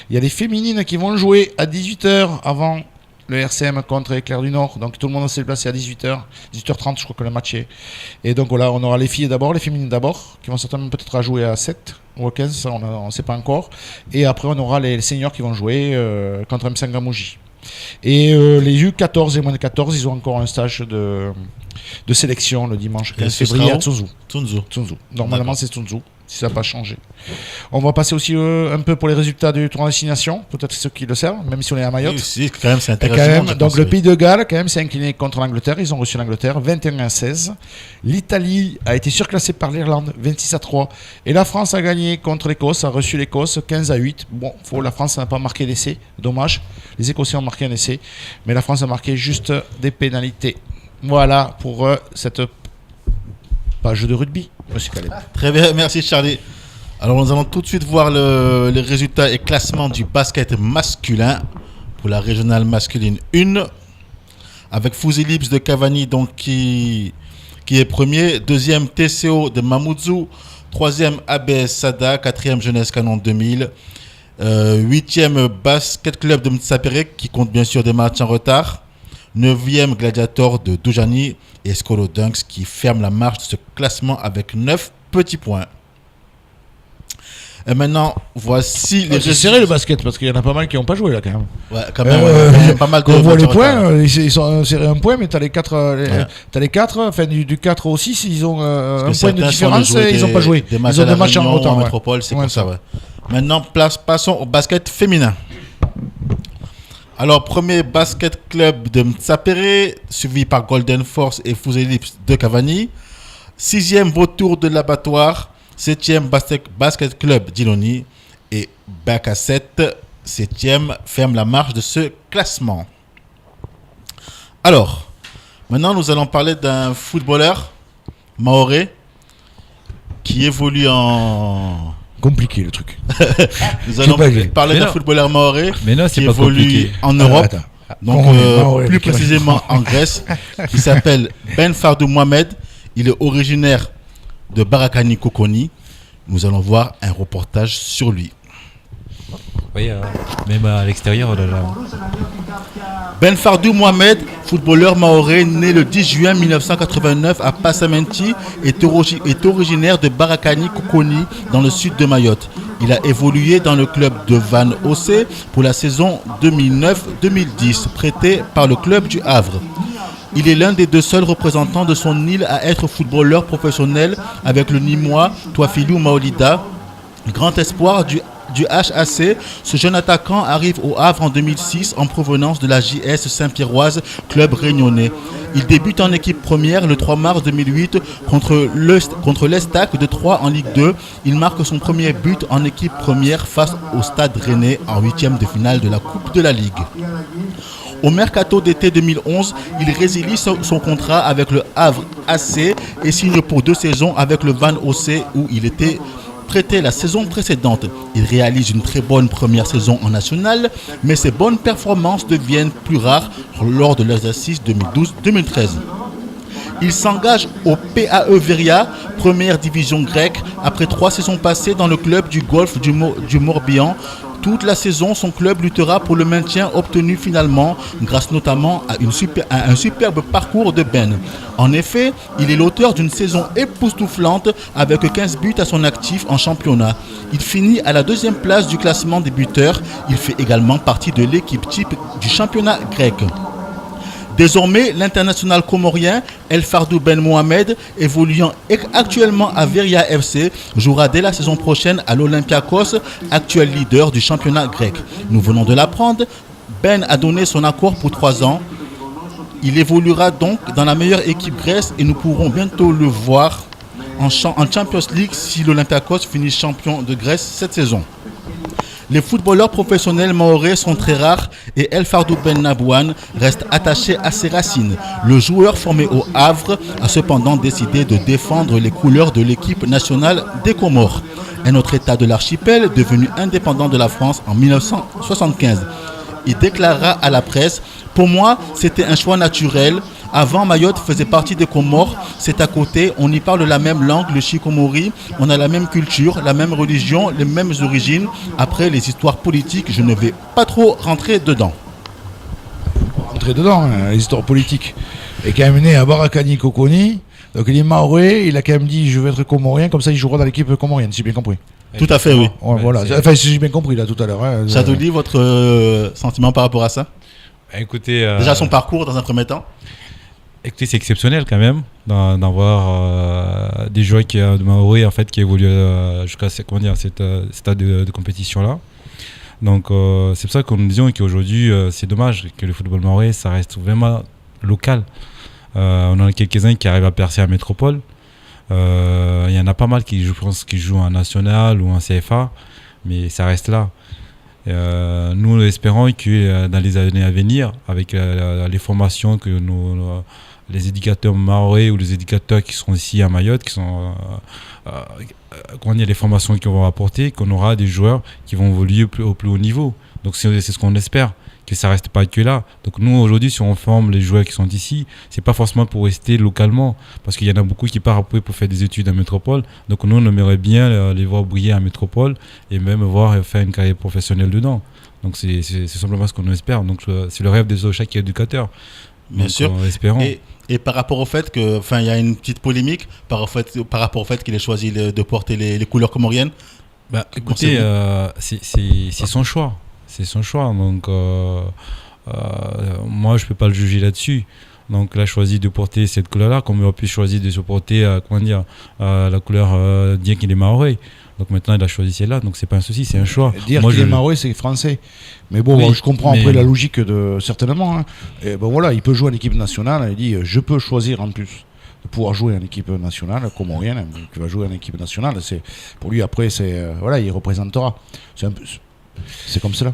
Speaker 3: Il y a les féminines qui vont jouer à 18h avant le RCM contre Éclair du Nord. Donc tout le monde s'est déplacé à 18h, 18h30 je crois que le match est. Et donc voilà, on aura les filles d'abord, les féminines d'abord, qui vont certainement peut-être jouer à 7 ou à 15, ça on ne sait pas encore. Et après on aura les seniors qui vont jouer contre M5 Gamouji. Et les U14 et moins de 14, ils ont encore un stage de sélection le dimanche 15 février à Tsunzu. Normalement c'est Tsunzu, si ça n'a pas changé. On va passer aussi un peu pour les résultats du tournoi destination, peut-être ceux qui le servent, même si on est à Mayotte.
Speaker 2: Oui, quand même, c'est intéressant.
Speaker 3: Donc le Pays de Galles, quand même, s'est incliné contre l'Angleterre. Ils ont reçu l'Angleterre 21-16. L'Italie a été surclassée par l'Irlande 26-3. Et la France a gagné contre l'Écosse, a reçu l'Écosse 15-8. Bon, la France n'a pas marqué d'essai, dommage. Les Écossais ont marqué un essai, mais la France a marqué juste des pénalités. Voilà pour cette page de rugby, monsieur Caleb.
Speaker 2: Très bien, merci Charlie. Alors nous allons tout de suite voir les résultats et classements du basket masculin pour la régionale masculine 1 avec Fusilips de Cavani donc qui est premier, deuxième TCO de Mamoudzou, troisième ABS Sada, quatrième Jeunesse Canon 2000, huitième Basket Club de Mtsapere qui compte bien sûr des matchs en retard, 9e Gladiator de Doujani et Skolo Dunks qui ferme la marche de ce classement avec 9 petits points. Et maintenant, voici les
Speaker 3: c'est serré le basket parce qu'il y en a pas mal qui n'ont pas joué là quand même.
Speaker 2: Ouais, quand même. Il y a pas mal de.
Speaker 3: On voit les points, ils sont serrés un point, mais t'as les 4, enfin du 4 au 6, ils ont un point de différence et ils n'ont pas joué. Ils ont des matchs en retard.
Speaker 2: En métropole, c'est comme ça, ouais. Maintenant, passons au basket féminin. Alors, premier basket club de Mtsapere, suivi par Golden Force et Fusilips de Cavani. 6e Vautour de l'Abattoir. 7e basket club d'Iloni. Et Bac à 7, 7e, ferme la marche de ce classement. Alors, maintenant nous allons parler d'un footballeur mahorais qui évolue en...
Speaker 3: Compliqué le truc.
Speaker 2: Nous allons parler d'un footballeur mahorais qui évolue en Europe, donc plus précisément en Grèce, qui s'appelle Ben Fardou Mohamed. Il est originaire de Barakani Kokoni. Nous allons voir un reportage sur lui.
Speaker 12: Oui, même à l'extérieur.
Speaker 2: Ben Fardou Mohamed, footballeur mahorais né le 10 juin 1989 à Passamenti, est originaire de Barakani Kokoni dans le sud de Mayotte. Il a évolué dans le club de Van Ossé pour la saison 2009-2010, prêté par le club du Havre. Il est l'un des 2 seuls représentants de son île à être footballeur professionnel avec le Nîmois Touafilou Maolida. Grand espoir du HAC, ce jeune attaquant arrive au Havre en 2006 en provenance de la JS Saint-Pierroise, club réunionnais. Il débute en équipe première le 3 mars 2008 contre l'Estac de Troyes en Ligue 2. Il marque son premier but en équipe première face au Stade Rennais en 8e de finale de la Coupe de la Ligue. Au mercato d'été 2011, il résilie son contrat avec le Havre AC et signe pour 2 saisons avec le Van Ossé où il était prêté la saison précédente. Il réalise une très bonne première saison en national, mais ses bonnes performances deviennent plus rares lors de l'exercice 2012-2013. Il s'engage au PAE Veria, première division grecque, après 3 saisons passées dans le club du Golfe du Morbihan, Toute la saison, son club luttera pour le maintien obtenu finalement grâce notamment à un superbe parcours de Ben. En effet, il est l'auteur d'une saison époustouflante avec 15 buts à son actif en championnat. Il finit à la 2e place du classement des buteurs. Il fait également partie de l'équipe type du championnat grec. Désormais, l'international comorien El Fardou Ben Mohamed, évoluant actuellement à Veria FC, jouera dès la saison prochaine à l'Olympiakos, actuel leader du championnat grec. Nous venons de l'apprendre, Ben a donné son accord pour 3 ans. Il évoluera donc dans la meilleure équipe grecque et nous pourrons bientôt le voir en Champions League si l'Olympiakos finit champion de Grèce cette saison. Les footballeurs professionnels mahorais sont très rares et El Fardou Ben Nabouane reste attaché à ses racines. Le joueur formé au Havre a cependant décidé de défendre les couleurs de l'équipe nationale des Comores, un autre état de l'archipel devenu indépendant de la France en 1975. Il déclara à la presse « Pour moi, c'était un choix naturel. Avant, Mayotte faisait partie des Comores. C'est à côté. On y parle la même langue, le Chikomori. On a la même culture, la même religion, les mêmes origines. Après, les histoires politiques, je ne vais pas trop rentrer dedans. »
Speaker 3: Rentrer dedans, hein, les histoires politiques. Il est quand même né à Barakani Kokoni. Donc il est maoré. Il a quand même dit « Je veux être comorien. » Comme ça, il jouera dans l'équipe comorienne, si j'ai bien compris.
Speaker 2: Tout à fait, oui.
Speaker 3: Ouais, voilà. Enfin, si j'ai bien compris là tout à l'heure. Hein,
Speaker 2: Chadouli, votre sentiment par rapport à ça?
Speaker 4: Écoutez,
Speaker 2: déjà son parcours dans un premier temps.
Speaker 4: Écoutez, c'est exceptionnel quand même d'avoir des joueurs de Maoré en fait qui évoluent jusqu'à cette stade de compétition là. Donc c'est pour ça que nous disions qu'aujourd'hui c'est dommage que le football maoré ça reste vraiment local. On en a quelques-uns qui arrivent à percer en métropole. Il y en a pas mal qui jouent en national ou en CFA, mais ça reste là. Nous espérons que dans les années à venir, avec les formations que les éducateurs mahorais ou les éducateurs qui sont ici à Mayotte, qui sont les formations qu'ils vont apporter, qu'on aura des joueurs qui vont évoluer au plus haut niveau. Donc c'est ce qu'on espère, que ça reste pas que là. Donc nous aujourd'hui, si on forme les joueurs qui sont ici, c'est pas forcément pour rester localement, parce qu'il y en a beaucoup qui partent après pour faire des études en métropole. Donc nous on aimerait bien les voir briller en métropole et même voir faire une carrière professionnelle dedans. Donc c'est simplement ce qu'on espère. Donc c'est le rêve de chaque éducateur.
Speaker 2: Bien sûr.
Speaker 4: Espérons.
Speaker 2: Et par rapport au fait que, il y a une petite polémique par rapport au fait qu'il ait choisi de porter les couleurs comoriennes.
Speaker 4: Bah, écoutez, c'est son choix. C'est son choix. Donc, moi, je peux pas le juger là-dessus. Donc, il a choisi de porter cette couleur-là, comme il aurait pu choisir de se porter, la couleur bien qu'il est maoré. Donc maintenant, il a choisi celle-là, donc c'est pas un souci, c'est un choix.
Speaker 3: Dire qu'il est maoré, c'est français. Mais bon, je comprends après la logique certainement. Hein. Et ben voilà, il peut jouer en équipe nationale. Il dit, je peux choisir en plus de pouvoir jouer en équipe nationale comorienne. Qui va jouer en équipe nationale. Pour lui après, il représentera. C'est comme cela.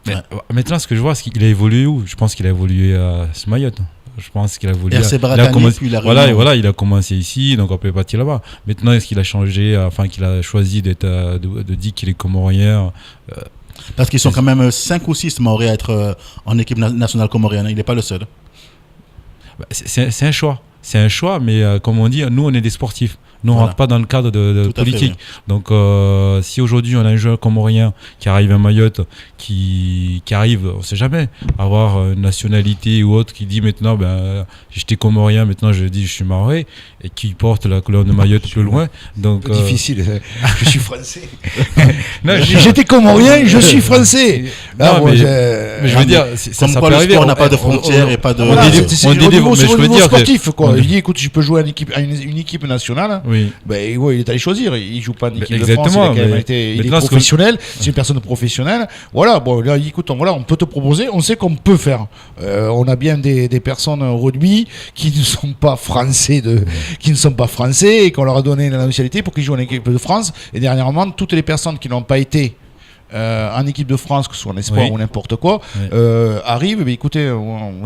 Speaker 4: Mais, maintenant, ce que je vois, c'est qu'il a évolué où? Je pense qu'il a évolué à Mayotte. Je pense qu'il a voulu. Il a commencé ici, donc on peut partir là-bas. Maintenant, est-ce qu'il a changé, qu'il a choisi de dire qu'il est comorien
Speaker 2: Parce qu'ils sont quand même 5 ou 6 maoris à être en équipe nationale comorienne. Il n'est pas le seul.
Speaker 4: C'est un choix. C'est un choix, mais comme on dit, nous, on est des sportifs. Nous, on ne rentre pas dans le cadre de politique. Fait, oui. Donc, si aujourd'hui, on a un joueur comorien qui arrive à Mayotte, qui arrive, on ne sait jamais, à avoir une nationalité ou autre, qui dit maintenant, j'étais comorien, maintenant je dis je suis maoré, et qui porte la couleur de Mayotte plus loin. Donc,
Speaker 3: difficile, je suis français. J'étais comorien, je suis français.
Speaker 4: Mais je veux dire, ça peut
Speaker 2: le
Speaker 4: arriver.
Speaker 2: Sport n'a pas de frontières et pas de.
Speaker 3: On délivre, mais je veux dire sportif, quoi. Il dit, écoute, je peux jouer à une équipe nationale.
Speaker 4: Oui.
Speaker 3: Il est allé choisir. Il joue pas en équipe de France. Il est professionnel. C'est une personne professionnelle. Voilà. Bon, là, écoute, on peut te proposer. On sait qu'on peut faire. On a bien des personnes au rugby qui ne sont pas français et qu'on leur a donné la nationalité pour qu'ils jouent en équipe de France. Et dernièrement, toutes les personnes qui n'ont pas été en équipe de France, que ce soit en espoir ou n'importe quoi, arrive. Écoutez,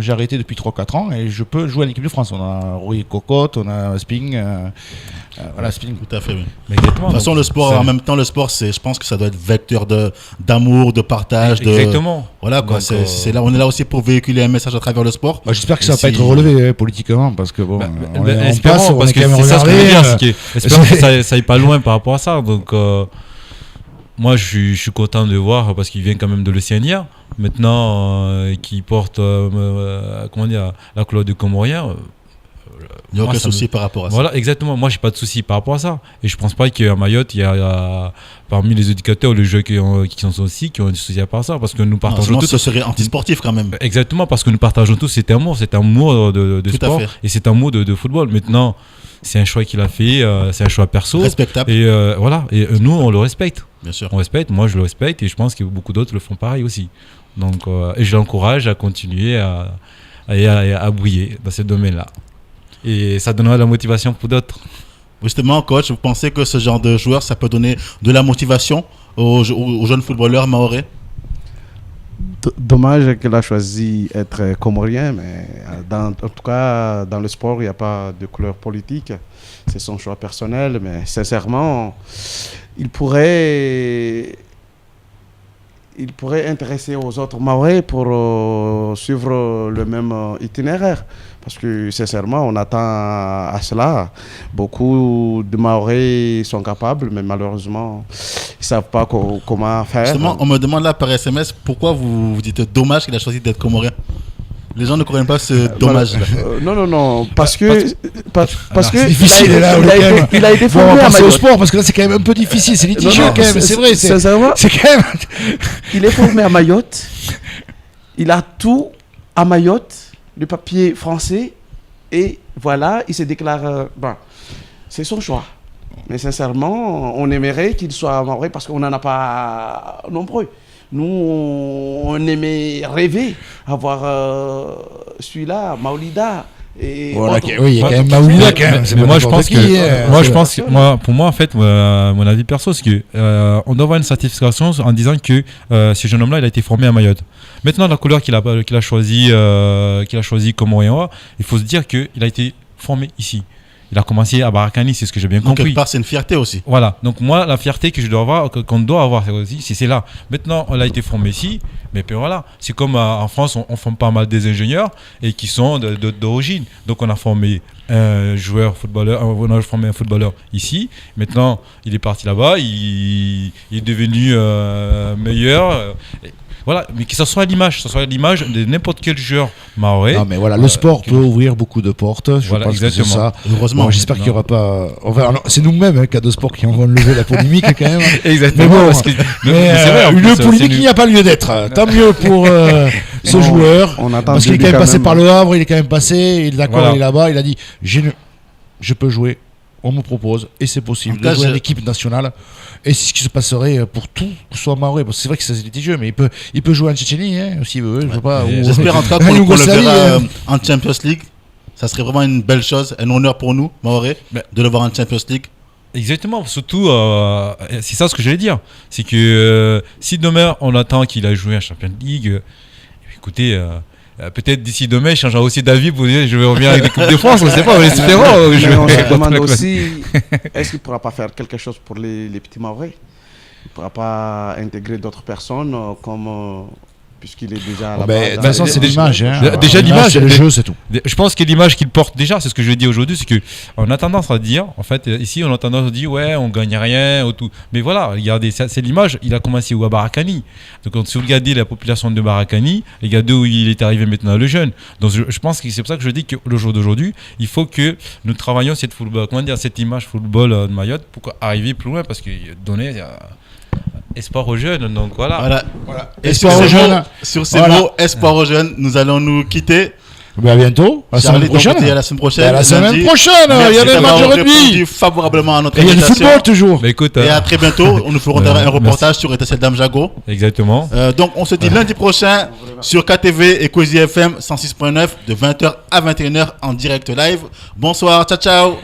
Speaker 3: j'ai arrêté depuis 3-4 ans et je peux jouer en équipe de France. On a Rui Cocotte, on a Sping. Sping.
Speaker 2: Tout à fait, oui. Mais de toute façon, le sport, en même temps, je pense que ça doit être vecteur d'amour, de partage.
Speaker 4: Exactement.
Speaker 2: Voilà, quoi. Donc, on est là aussi pour véhiculer un message à travers le sport.
Speaker 3: J'espère que ça va pas être relevé politiquement parce que bon.
Speaker 4: Espérons que ça aille pas loin par rapport à ça. Donc. moi, je suis content de voir parce qu'il vient quand même de l'Océania. Maintenant, qui porte la couleur du Comorien.
Speaker 2: Il n'y a aucun souci par rapport à ça.
Speaker 4: Voilà, exactement. Moi, j'ai pas de souci par rapport à ça. Et je pense pas qu'à Mayotte, il y a parmi les éducateurs ou les joueurs qui sont aussi, qui ont des soucis à part ça. Parce que nous partageons tous.
Speaker 2: Ce serait antisportif quand même.
Speaker 4: Exactement, parce que nous partageons tous cet amour de sport. Et cet amour de football. Maintenant, c'est un choix qu'il a fait, c'est un choix perso.
Speaker 2: Respectable.
Speaker 4: Et voilà. Et nous, on le respecte.
Speaker 2: Bien sûr.
Speaker 4: On respecte. Moi, je le respecte. Et je pense que beaucoup d'autres le font pareil aussi. Donc, et je l'encourage à continuer à briller dans ce domaine-là. Et ça donnera de la motivation pour d'autres.
Speaker 2: Justement, coach, vous pensez que ce genre de joueur, ça peut donner de la motivation aux jeunes footballeurs mahorais?
Speaker 5: Dommage qu'il a choisi d'être comorien, mais en tout cas, dans le sport, il n'y a pas de couleur politique. C'est son choix personnel, mais sincèrement, il pourrait intéresser aux autres Mahorais pour suivre le même itinéraire. Parce que sincèrement, on attend à cela. Beaucoup de Mahorais sont capables, mais malheureusement, ils ne savent pas comment faire.
Speaker 2: Justement, on me demande là par SMS, pourquoi vous dites dommage qu'il a choisi d'être comorien? Les gens ne comprennent pas ce dommage.
Speaker 5: Non, parce que
Speaker 3: c'est difficile
Speaker 5: il a été formé à Mayotte.
Speaker 3: Au sport, parce que là c'est quand même un peu difficile, c'est litigieux quand même, c'est vrai. C'est quand même.
Speaker 5: Il est formé à Mayotte, il a tout à Mayotte, le papier français, et voilà, il se déclare. C'est son choix. Mais sincèrement, on aimerait qu'il soit mahorais parce qu'on n'en a pas nombreux. Nous, on aimait rêver avoir celui-là, Maolida. Et
Speaker 3: voilà, oui, il y a quand même Maolida quand même.
Speaker 4: Mais moi, je pense que, pour moi, en fait, mon avis perso, c'est que on doit avoir une satisfaction en disant que ce jeune homme-là, il a été formé à Mayotte. Maintenant, la couleur qu'il a choisi comme Orient, il faut se dire qu'il a été formé ici. Il a commencé à Barakani, c'est ce que j'ai bien compris.
Speaker 2: Quelque part, c'est une fierté aussi.
Speaker 4: Voilà. Donc moi, la fierté que je dois avoir, qu'on doit avoir aussi, c'est là. Maintenant, on a été formé ici, mais puis voilà. C'est comme en France, on forme pas mal des ingénieurs et qui sont d'origine. Donc on a formé un footballeur ici. Maintenant, il est parti là-bas, il est devenu meilleur. Voilà, mais que ce soit l'image de n'importe quel joueur mahorais.
Speaker 3: Non, mais voilà, le sport peut ouvrir beaucoup de portes. Je pense que c'est ça.
Speaker 2: Heureusement.
Speaker 3: Bon, j'espère qu'il n'y aura pas. C'est nous-mêmes, cas de sport, qui vont lever la polémique quand même.
Speaker 4: Exactement.
Speaker 3: Mais bon,
Speaker 4: parce que
Speaker 3: une polémique, il n'y a pas lieu d'être. Tant mieux pour ce joueur. Parce qu'il est quand même passé par le Havre, il est quand même passé, il est d'accord, il est là-bas, il a dit je peux jouer. On me propose, et c'est possible, de jouer à l'équipe nationale. Et c'est ce qui se passerait pour tout, que ce soit mahorais. C'est vrai que c'est litigieux, mais il peut jouer en Tchétchénie, s'il veut.
Speaker 2: J'espère en tout cas qu'on le verra en Champions League. Ça serait vraiment une belle chose, un honneur pour nous, mahorais, de le voir en Champions League.
Speaker 4: Exactement, surtout, c'est ça ce que j'allais dire. C'est que si demain on attend qu'il a joué en Champions League, écoutez... peut-être d'ici demain, il changera aussi d'avis pour dire je vais revenir avec l'équipe de France, on ne sait pas, on espérons.
Speaker 5: On se demande aussi, est-ce qu'il ne pourra pas faire quelque chose pour les petits Mahorais? Il ne pourra pas intégrer d'autres personnes puisqu'il est déjà à la base.
Speaker 3: De toute façon, c'est l'image.
Speaker 4: Déjà, l'image,
Speaker 3: c'est le jeu, c'est tout.
Speaker 4: Je pense que l'image qu'il porte déjà, c'est ce que je vais dire aujourd'hui, c'est qu'on a tendance à dire, en fait, ici, on a tendance à dire, ouais, on ne gagne rien, tout. Mais voilà, regardez, c'est l'image, il a commencé à Barakani. Donc, si vous regardez la population de Barakani, regardez où il est arrivé maintenant, le jeune. Donc, je pense que c'est pour ça que je dis que le jour d'aujourd'hui, il faut que nous travaillions cette image football de Mayotte pour arriver plus loin, parce que donner. Espoir aux jeunes, donc voilà.
Speaker 2: Et sur ces mots, espoir aux jeunes, nous allons nous quitter.
Speaker 3: À bientôt. À la semaine prochaine.
Speaker 2: À la semaine prochaine.
Speaker 3: À la semaine prochaine. Il y a des matchs de rugby.
Speaker 2: Favorablement à notre
Speaker 3: invitation. Il y a du football toujours.
Speaker 2: Et à très bientôt. Nous ferons un reportage sur Etincelle d'Amjago.
Speaker 4: Exactement.
Speaker 2: Donc on se dit lundi prochain sur KTV et Kwezi FM 106.9 de 20h à 21h en direct live. Bonsoir. Ciao, ciao.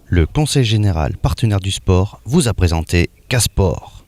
Speaker 13: Le Conseil général partenaire du sport vous a présenté Casport.